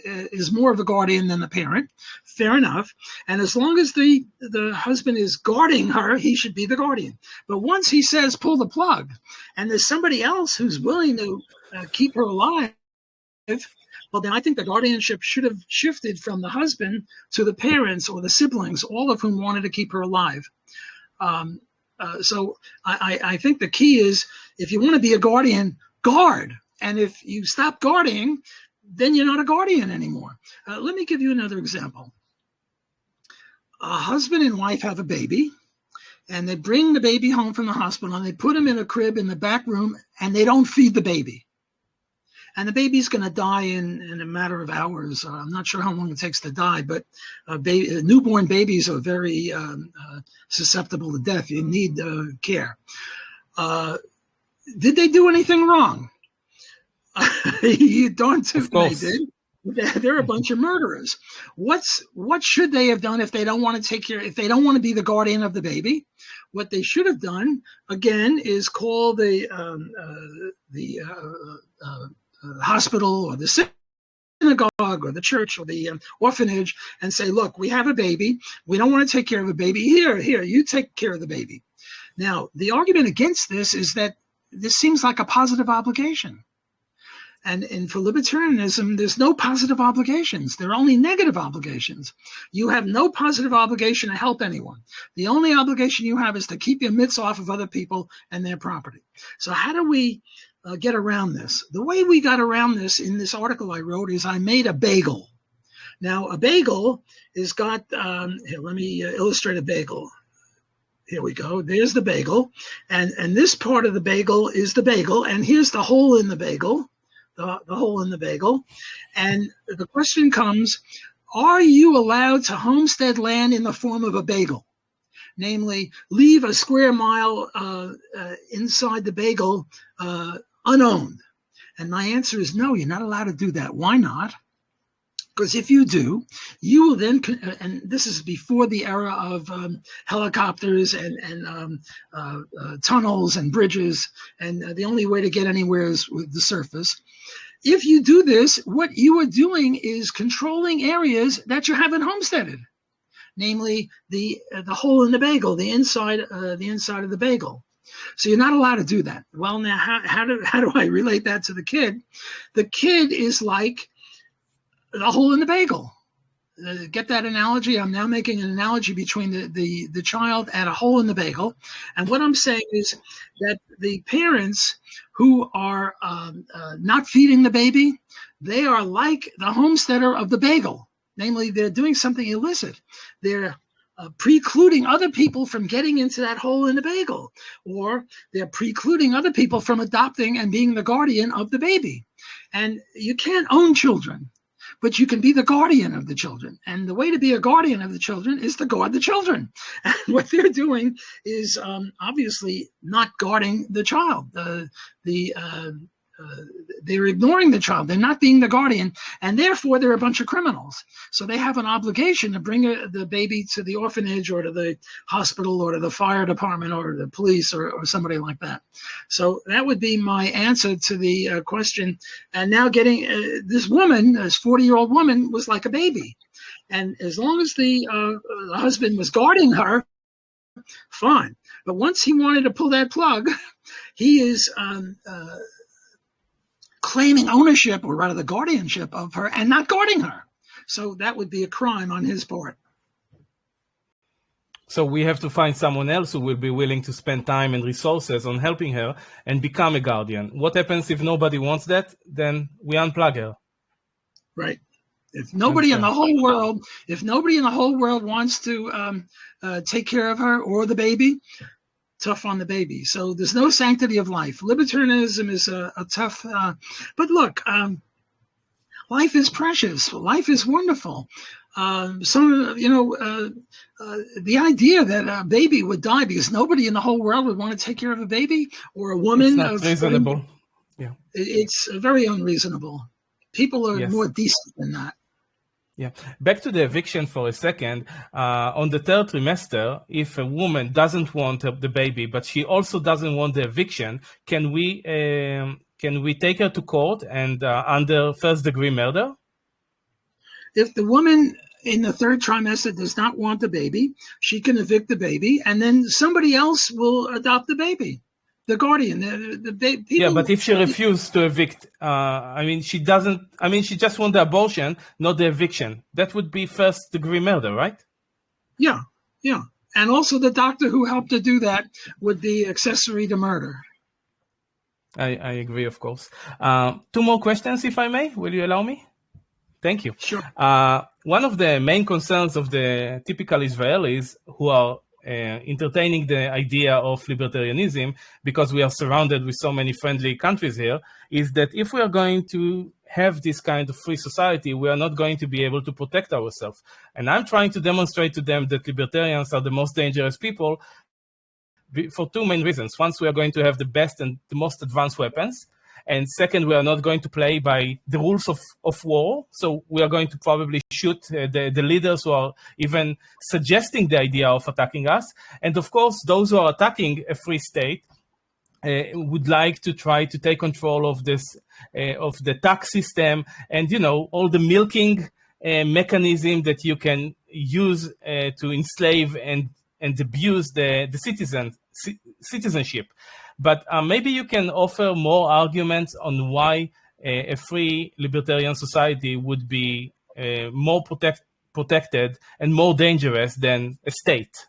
is more of a guardian than the parent, fair enough. And as long as the husband is guarding her, he should be the guardian. But once he says pull the plug, and there's somebody else who's willing to keep her alive, well, then I think the guardianship should have shifted from the husband to the parents or the siblings, all of whom wanted to keep her alive. So I think the key is, if you want to be a guardian, guard. And if you stop guarding, then you're not a guardian anymore. Let me give you another example. A husband and wife have a baby, and they bring the baby home from the hospital, and they put him in a crib in the back room, and they don't feed the baby. And the baby's going to die in a matter of hours. I'm not sure how long it takes to die, but newborn babies are very susceptible to death. You need care. Did they do anything wrong? You darn tootin' they did. They're a bunch of murderers. What should they have done if they don't want to take care? If they don't want to be the guardian of the baby, what they should have done again is call the hospital or the synagogue or the church or the orphanage and say, look, we have a baby. We don't want to take care of a baby. Here, you take care of the baby. Now, the argument against this is that this seems like a positive obligation. And for libertarianism, there's no positive obligations. There are only negative obligations. You have no positive obligation to help anyone. The only obligation you have is to keep your mitts off of other people and their property. So how do we get around this? The way we got around this in this article I wrote is I made a bagel. Now, a bagel is got, here, let me illustrate a bagel. Here we go. There's the bagel. And this part of the bagel is the bagel. And here's the hole in the bagel. The hole in the bagel. And the question comes, are you allowed to homestead land in the form of a bagel? Namely, leave a square mile inside the bagel unowned? And my answer is no, you're not allowed to do that. Why not? Because if you do, you will then, and this is before the era of helicopters and tunnels and bridges, and the only way to get anywhere is with the surface. If you do this, what you are doing is controlling areas that you haven't homesteaded, namely the hole in the bagel, the inside of the bagel. So you're not allowed to do that. Well, now how do I relate that to the kid? The kid is like the hole in the bagel. Get that analogy? I'm now making an analogy between the child and a hole in the bagel. And what I'm saying is that the parents who are not feeding the baby, they are like the homesteader of the bagel. Namely, they're doing something illicit. They're precluding other people from getting into that hole in the bagel, or they're precluding other people from adopting and being the guardian of the baby. And you can't own children, but you can be the guardian of the children. And the way to be a guardian of the children is to guard the children. And what they're doing is obviously not guarding the child. They're ignoring the child. They're not being the guardian, and therefore they're a bunch of criminals. So they have an obligation to bring the baby to the orphanage or to the hospital or to the fire department or the police or somebody like that. So that would be my answer to the question. And now getting this woman, this 40-year-old woman, was like a baby. And as long as the husband was guarding her, fine. But once he wanted to pull that plug, he is claiming ownership, or rather the guardianship of her, and not guarding her. So that would be a crime on his part. So we have to find someone else who will be willing to spend time and resources on helping her and become a guardian. What happens if nobody wants that? Then we unplug her. Right. If nobody in the whole world wants to take care of her or the baby, tough on the baby. So there's no sanctity of life. Libertarianism is a tough. But look, life is precious. Life is wonderful. The idea that a baby would die because nobody in the whole world would want to take care of a baby, or a woman. It's not reasonable. Yeah. It's very unreasonable. People are more decent than that. Yeah. Back to the eviction for a second. On the third trimester, if a woman doesn't want the baby, but she also doesn't want the eviction, can we take her to court and under first-degree murder? If the woman in the third trimester does not want the baby, she can evict the baby, and then somebody else will adopt the baby. The guardian, the baby. Yeah, but if she refuses to evict, she doesn't. She just wants the abortion, not the eviction. That would be first-degree murder, right? Yeah, yeah. And also the doctor who helped her do that would be accessory to murder. I agree, of course. Two more questions, if I may. Will you allow me? Thank you. Sure. One of the main concerns of the typical Israelis who are entertaining the idea of libertarianism, because we are surrounded with so many friendly countries here, is that if we are going to have this kind of free society, we are not going to be able to protect ourselves. And I'm trying to demonstrate to them that libertarians are the most dangerous people for two main reasons. Once, we are going to have the best and the most advanced weapons. And second, we are not going to play by the rules of war. So we are going to probably shoot the leaders who are even suggesting the idea of attacking us. And of course, those who are attacking a free state would like to try to take control of this, of the tax system and, all the milking mechanism that you can use to enslave and abuse the citizenship. But maybe you can offer more arguments on why a free libertarian society would be more protected and more dangerous than a state.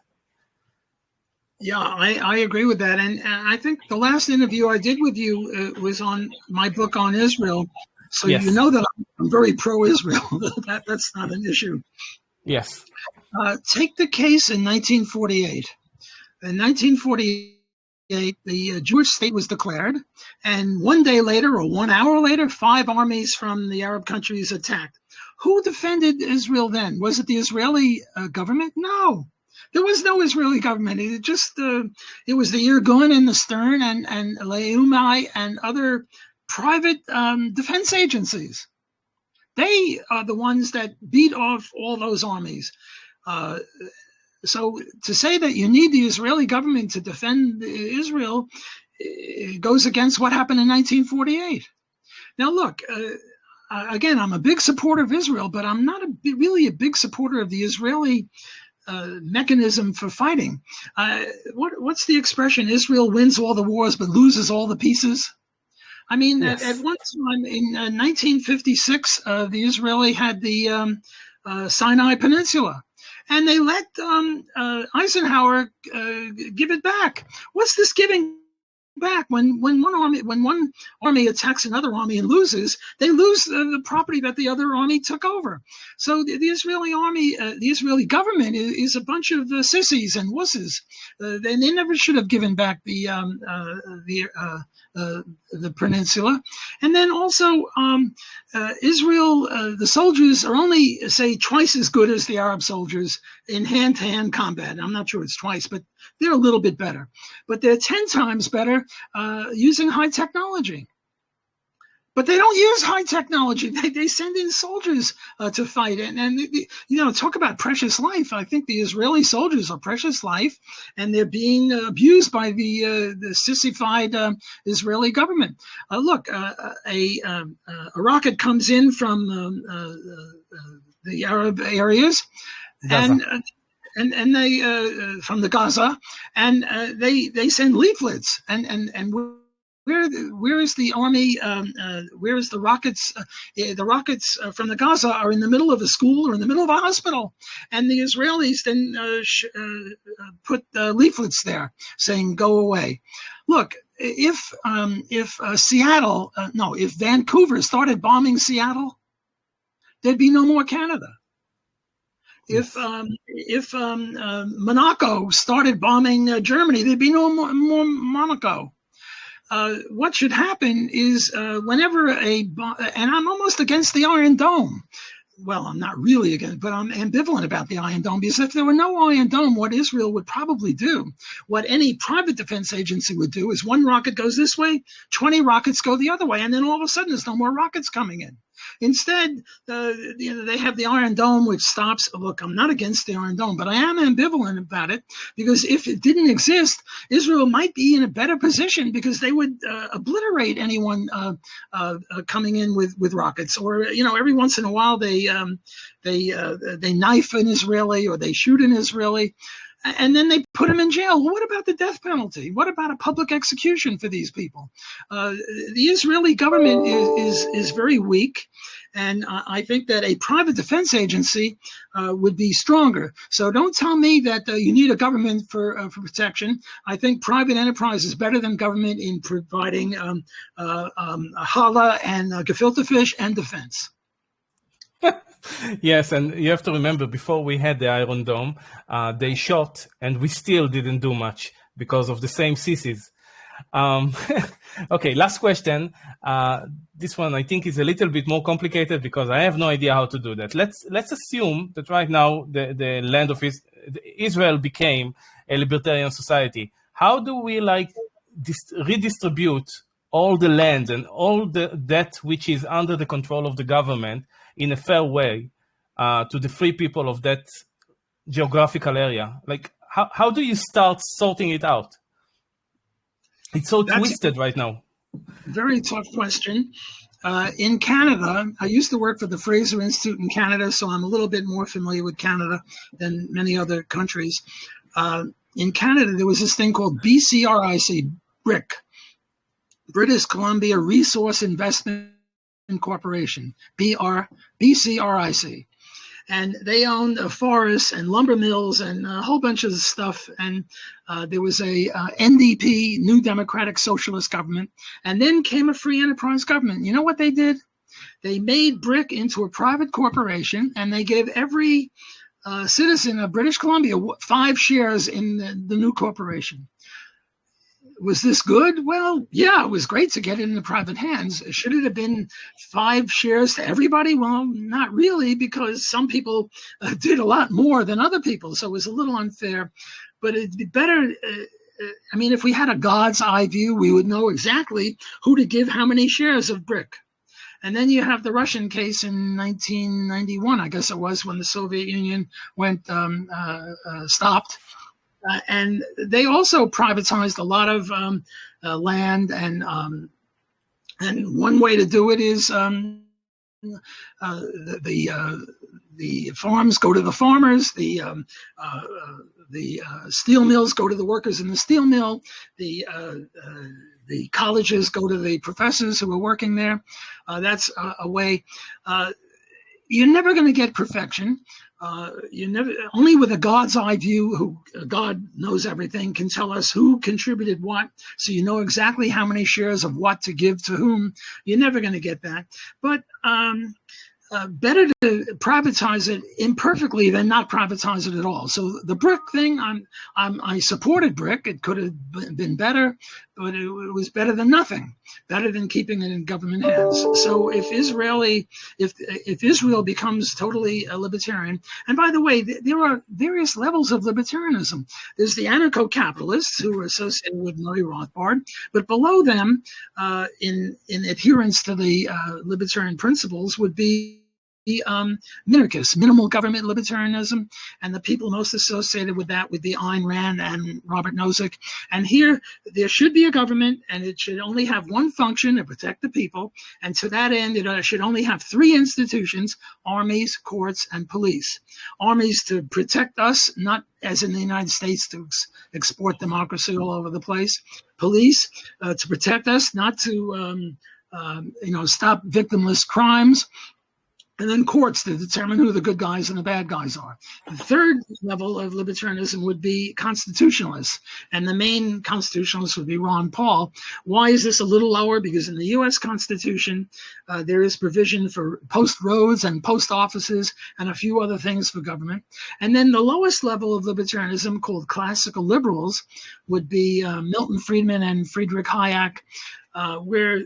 Yeah, I agree with that. And I think the last interview I did with you was on my book on Israel. So yes. You know that I'm very pro-Israel. That's not an issue. Yes. Take the case in 1948. In 1948, the Jewish state was declared, and 1 day later or 1 hour later, 5 armies from the Arab countries attacked. Who defended Israel then? Was it the Israeli government? No, there was no Israeli government. It just it was the Irgun and the Stern and Leumai and other private defense agencies. They are the ones that beat off all those armies. So to say that you need the Israeli government to defend Israel goes against what happened in 1948. Now, look, again, I'm a big supporter of Israel, but I'm not really a big supporter of the Israeli mechanism for fighting. What's the expression? Israel wins all the wars but loses all the pieces. I mean, yes. At one time in 1956, the Israeli had the Sinai Peninsula. And they let Eisenhower give it back. What's this giving back? When one army attacks another army and loses, they lose the property that the other army took over. So the Israeli army, the Israeli government is a bunch of sissies and wusses. They never should have given back the peninsula. And then also Israel, the soldiers are only, say, twice as good as the Arab soldiers in hand-to-hand combat. I'm not sure it's twice, but they're a little bit better. But they're 10 times better using high technology. But they don't use high technology. They send in soldiers to fight. And talk about precious life. I think the Israeli soldiers are precious life, and they're being abused by the sissified Israeli government. Look, a rocket comes in from the Arab areas, and and they from the Gaza, and they send leaflets, and where is the army? Where is the rockets? The rockets from the Gaza are in the middle of a school or in the middle of a hospital, and the Israelis then put leaflets there saying "Go away." Look, if Seattle, no, if Vancouver started bombing Seattle, there'd be no more Canada. If Monaco started bombing Germany, there'd be no more Monaco. What should happen is whenever and I'm almost against the Iron Dome. Well, I'm not really against, but I'm ambivalent about the Iron Dome, because if there were no Iron Dome, what Israel would probably do, what any private defense agency would do, is one rocket goes this way, 20 rockets go the other way, and then all of a sudden there's no more rockets coming in. Instead, they have the Iron Dome, which stops. Look, I'm not against the Iron Dome, but I am ambivalent about it, because if it didn't exist, Israel might be in a better position, because they would obliterate anyone coming in with rockets. Or every once in a while they knife an Israeli, or they shoot an Israeli, and then they put them in jail. Well, what about the death penalty? What about a public execution for these people? The Israeli government is very weak, and I think that a private defense agency would be stronger. So don't tell me that you need a government for protection. I think private enterprise is better than government in providing challah and gefilte fish and defense. Yes, and you have to remember, before we had the Iron Dome, they shot, and we still didn't do much because of the same sissies. Okay, last question. This one I think is a little bit more complicated, because I have no idea how to do that. Let's assume that right now the land of Israel became a libertarian society. How do we redistribute all the land and all that which is under the control of the government in a fair way to the free people of that geographical area? Like, how do you start sorting it out? It's so twisted right now. Very tough question. In Canada, I used to work for the Fraser Institute in Canada, so I'm a little bit more familiar with Canada than many other countries. In Canada, there was this thing called BCRIC, BRIC, British Columbia Resource Investment Corporation, BCRIC. And they owned forests and lumber mills and a whole bunch of stuff. And there was a NDP, New Democratic Socialist government. And then came a free enterprise government. You know what they did? They made BRIC into a private corporation, and they gave every citizen of British Columbia 5 shares in the new corporation. Was this good? Well, yeah, it was great to get it in the private hands. Should it have been 5 shares to everybody? Well, not really, because some people did a lot more than other people, so it was a little unfair. But it'd be better. I mean, if we had a God's eye view, we would know exactly who to give how many shares of BRIC. And then you have the Russian case in 1991, I guess it was, when the Soviet Union went stopped. And they also privatized a lot of land, and one way to do it is the farms go to the farmers, the steel mills go to the workers in the steel mill, the colleges go to the professors who are working there. That's a way. You're never going to get perfection. Only with a God's eye view, who God knows everything, can tell us who contributed what, so you know exactly how many shares of what to give to whom. You're never going to get that. But better to privatize it imperfectly than not privatize it at all. So the BRIC thing, I supported BRIC. It could have been better, but it was better than nothing. Better than keeping it in government hands. So if Israel becomes totally a libertarian, and by the way, there are various levels of libertarianism. There's the anarcho-capitalists who are associated with Murray Rothbard, but below them, in adherence to the libertarian principles, would be minarchist, minimal government libertarianism, and the people most associated with that would be Ayn Rand and Robert Nozick. And here, there should be a government, and it should only have one function, to protect the people, and to that end, it should only have three institutions: armies, courts, and police. Armies to protect us, not as in the United States to export democracy all over the place. Police to protect us, not to stop victimless crimes. And then courts to determine who the good guys and the bad guys are. The third level of libertarianism would be constitutionalists, and the main constitutionalist would be Ron Paul. Why is this a little lower? Because in the U.S. Constitution, there is provision for post roads and post offices and a few other things for government. And then the lowest level of libertarianism, called classical liberals, would be Milton Friedman and Friedrich Hayek, where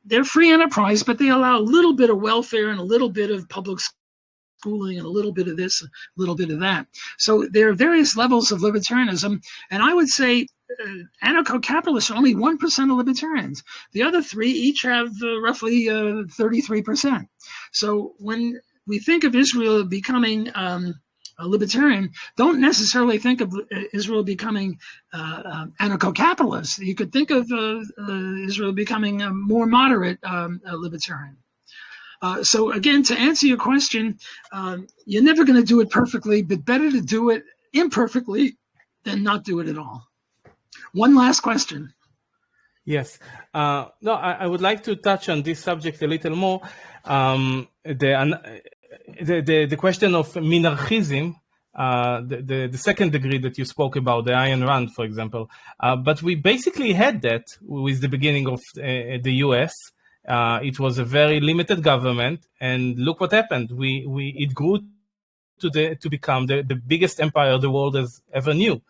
they're free enterprise, but they allow a little bit of welfare and a little bit of public schooling and a little bit of this, a little bit of that. So there are various levels of libertarianism. And I would say anarcho-capitalists are only 1% of libertarians. The other three each have roughly 33%. So when we think of Israel becoming a libertarian, don't necessarily think of Israel becoming anarcho-capitalist. You could think of Israel becoming a more moderate libertarian. So again, to answer your question, you're never going to do it perfectly, but better to do it imperfectly than not do it at all. One last question. Yes. No, I would like to touch on this subject a little more. The question of minarchism, the second degree that you spoke about, the Ayn Rand, for example. But we basically had that with the beginning of the US. It was a very limited government, and look what happened. It grew to become the biggest empire the world has ever knew.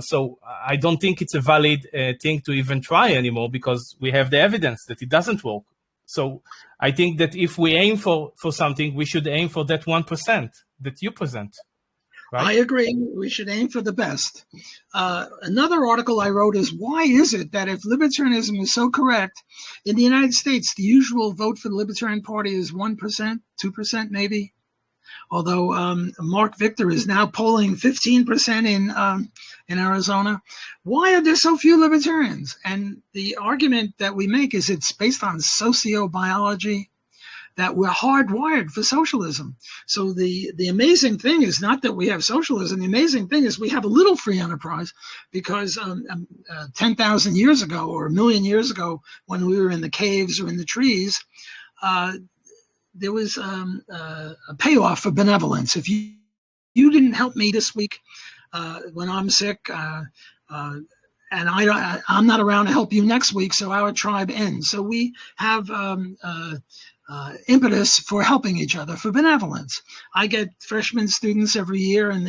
So I don't think it's a valid thing to even try anymore, because we have the evidence that it doesn't work. So I think that if we aim for something, we should aim for that 1% that you present. Right? I agree. We should aim for the best. Another article I wrote is, why is it that if libertarianism is so correct, in the United States, the usual vote for the Libertarian Party is 1%, 2% maybe? Although Mark Victor is now polling 15% in Arizona. Why are there so few libertarians? And the argument that we make is it's based on sociobiology, that we're hardwired for socialism. So the amazing thing is not that we have socialism. The amazing thing is we have a little free enterprise, because 10,000 years ago or a million years ago, when we were in the caves or in the trees, there was a payoff for benevolence. If you didn't help me this week when I'm sick, and I'm not around to help you next week, so our tribe ends. So we have impetus for helping each other, for benevolence. I get freshman students every year, and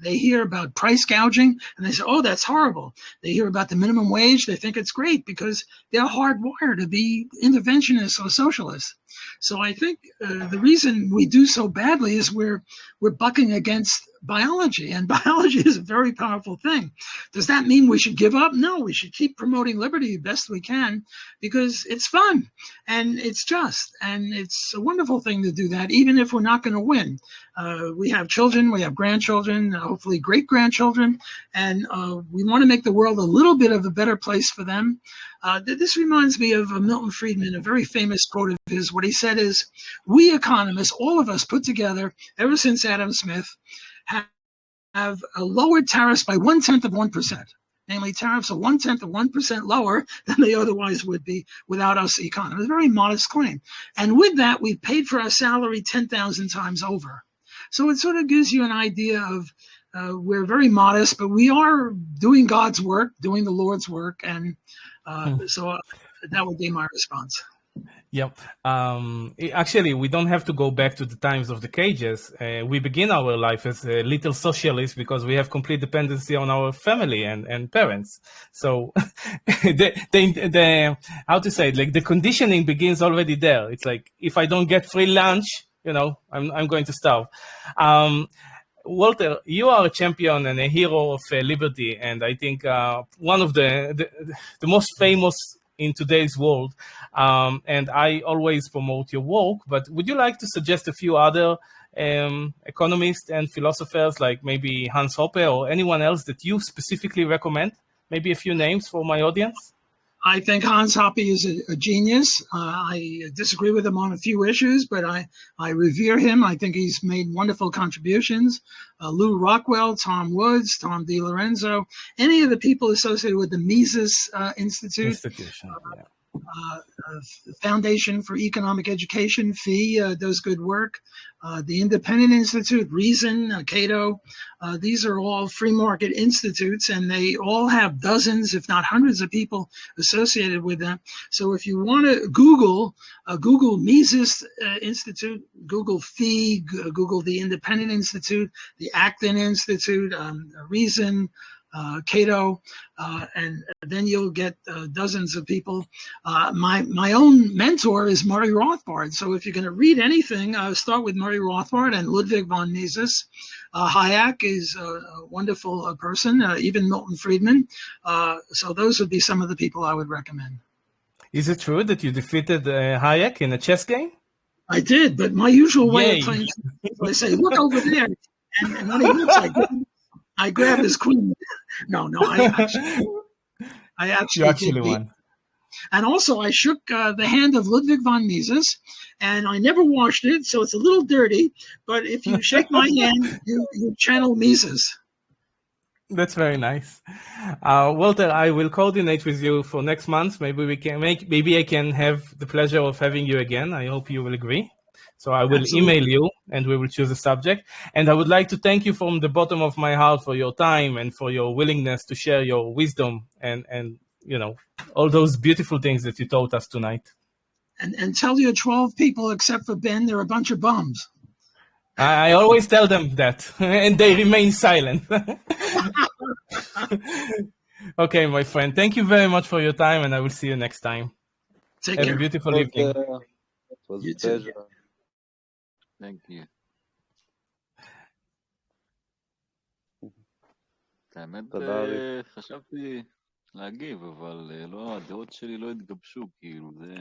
they hear about price gouging, and they say, oh, that's horrible. They hear about the minimum wage. They think it's great, because they're hardwired to be interventionists or socialists. So I think the reason we do so badly is we're bucking against biology, and biology is a very powerful thing. Does that mean we should give up? No, we should keep promoting liberty best we can, because it's fun and it's just, and it's a wonderful thing to do that, even if we're not going to win. We have children, we have grandchildren, hopefully great-grandchildren, and we want to make the world a little bit of a better place for them. This reminds me of Milton Friedman, a very famous quote of his. What he said is, we economists, all of us put together, ever since Adam Smith, have lowered tariffs by 0.1%. Namely, tariffs are 0.1% lower than they otherwise would be without us economists. A very modest claim. And with that, we've paid for our salary 10,000 times over. So it sort of gives you an idea of we're very modest, but we are doing God's work, doing the Lord's work. And so that would be my response. Yep. Actually, we don't have to go back to the times of the cages. We begin our life as a little socialists because we have complete dependency on our family and parents. So the how to say it, like the conditioning begins already there. It's like, if I don't get free lunch, I'm going to starve. Walter, you are a champion and a hero of liberty, and I think one of the most famous in today's world. And I always promote your work, but would you like to suggest a few other economists and philosophers, like maybe Hans Hoppe or anyone else that you specifically recommend? Maybe a few names for my audience? I think Hans Hoppe is a genius. I disagree with him on a few issues, but I revere him. I think he's made wonderful contributions. Lou Rockwell, Tom Woods, Tom DiLorenzo, any of the people associated with the Mises Institute. Yeah. Foundation for Economic Education, FEE, does good work. The Independent Institute, Reason, Cato, these are all free market institutes, and they all have dozens, if not hundreds of people associated with them. So if you want to Google Mises Institute, Google FEE, Google the Independent Institute, the Acton Institute, Reason, Cato, and then you'll get dozens of people. My own mentor is Murray Rothbard. So if you're going to read anything, start with Murray Rothbard and Ludwig von Mises. Hayek is a wonderful person, even Milton Friedman. So those would be some of the people I would recommend. Is it true that you defeated Hayek in a chess game? I did, but my usual way of playing, I say, look over there. And when he looks, I grab his queen. No, I actually won. And also, I shook the hand of Ludwig von Mises, and I never washed it, so it's a little dirty. But if you shake my hand, you channel Mises. That's very nice. Walter, I will coordinate with you for next month. Maybe I can have the pleasure of having you again. I hope you will agree. So I will email you and we will choose a subject. And I would like to thank you from the bottom of my heart for your time and for your willingness to share your wisdom and all those beautiful things that you taught us tonight. And tell your 12 people, except for Ben, they're a bunch of bums. I always tell them that, and they remain silent. Okay, my friend. Thank you very much for your time, and I will see you next time. Take care. Have a beautiful evening. It was a pleasure. Thank you. האמת, חשבתי להגיב, אבל הדעות שלי לא התגבשו, כאילו, זה...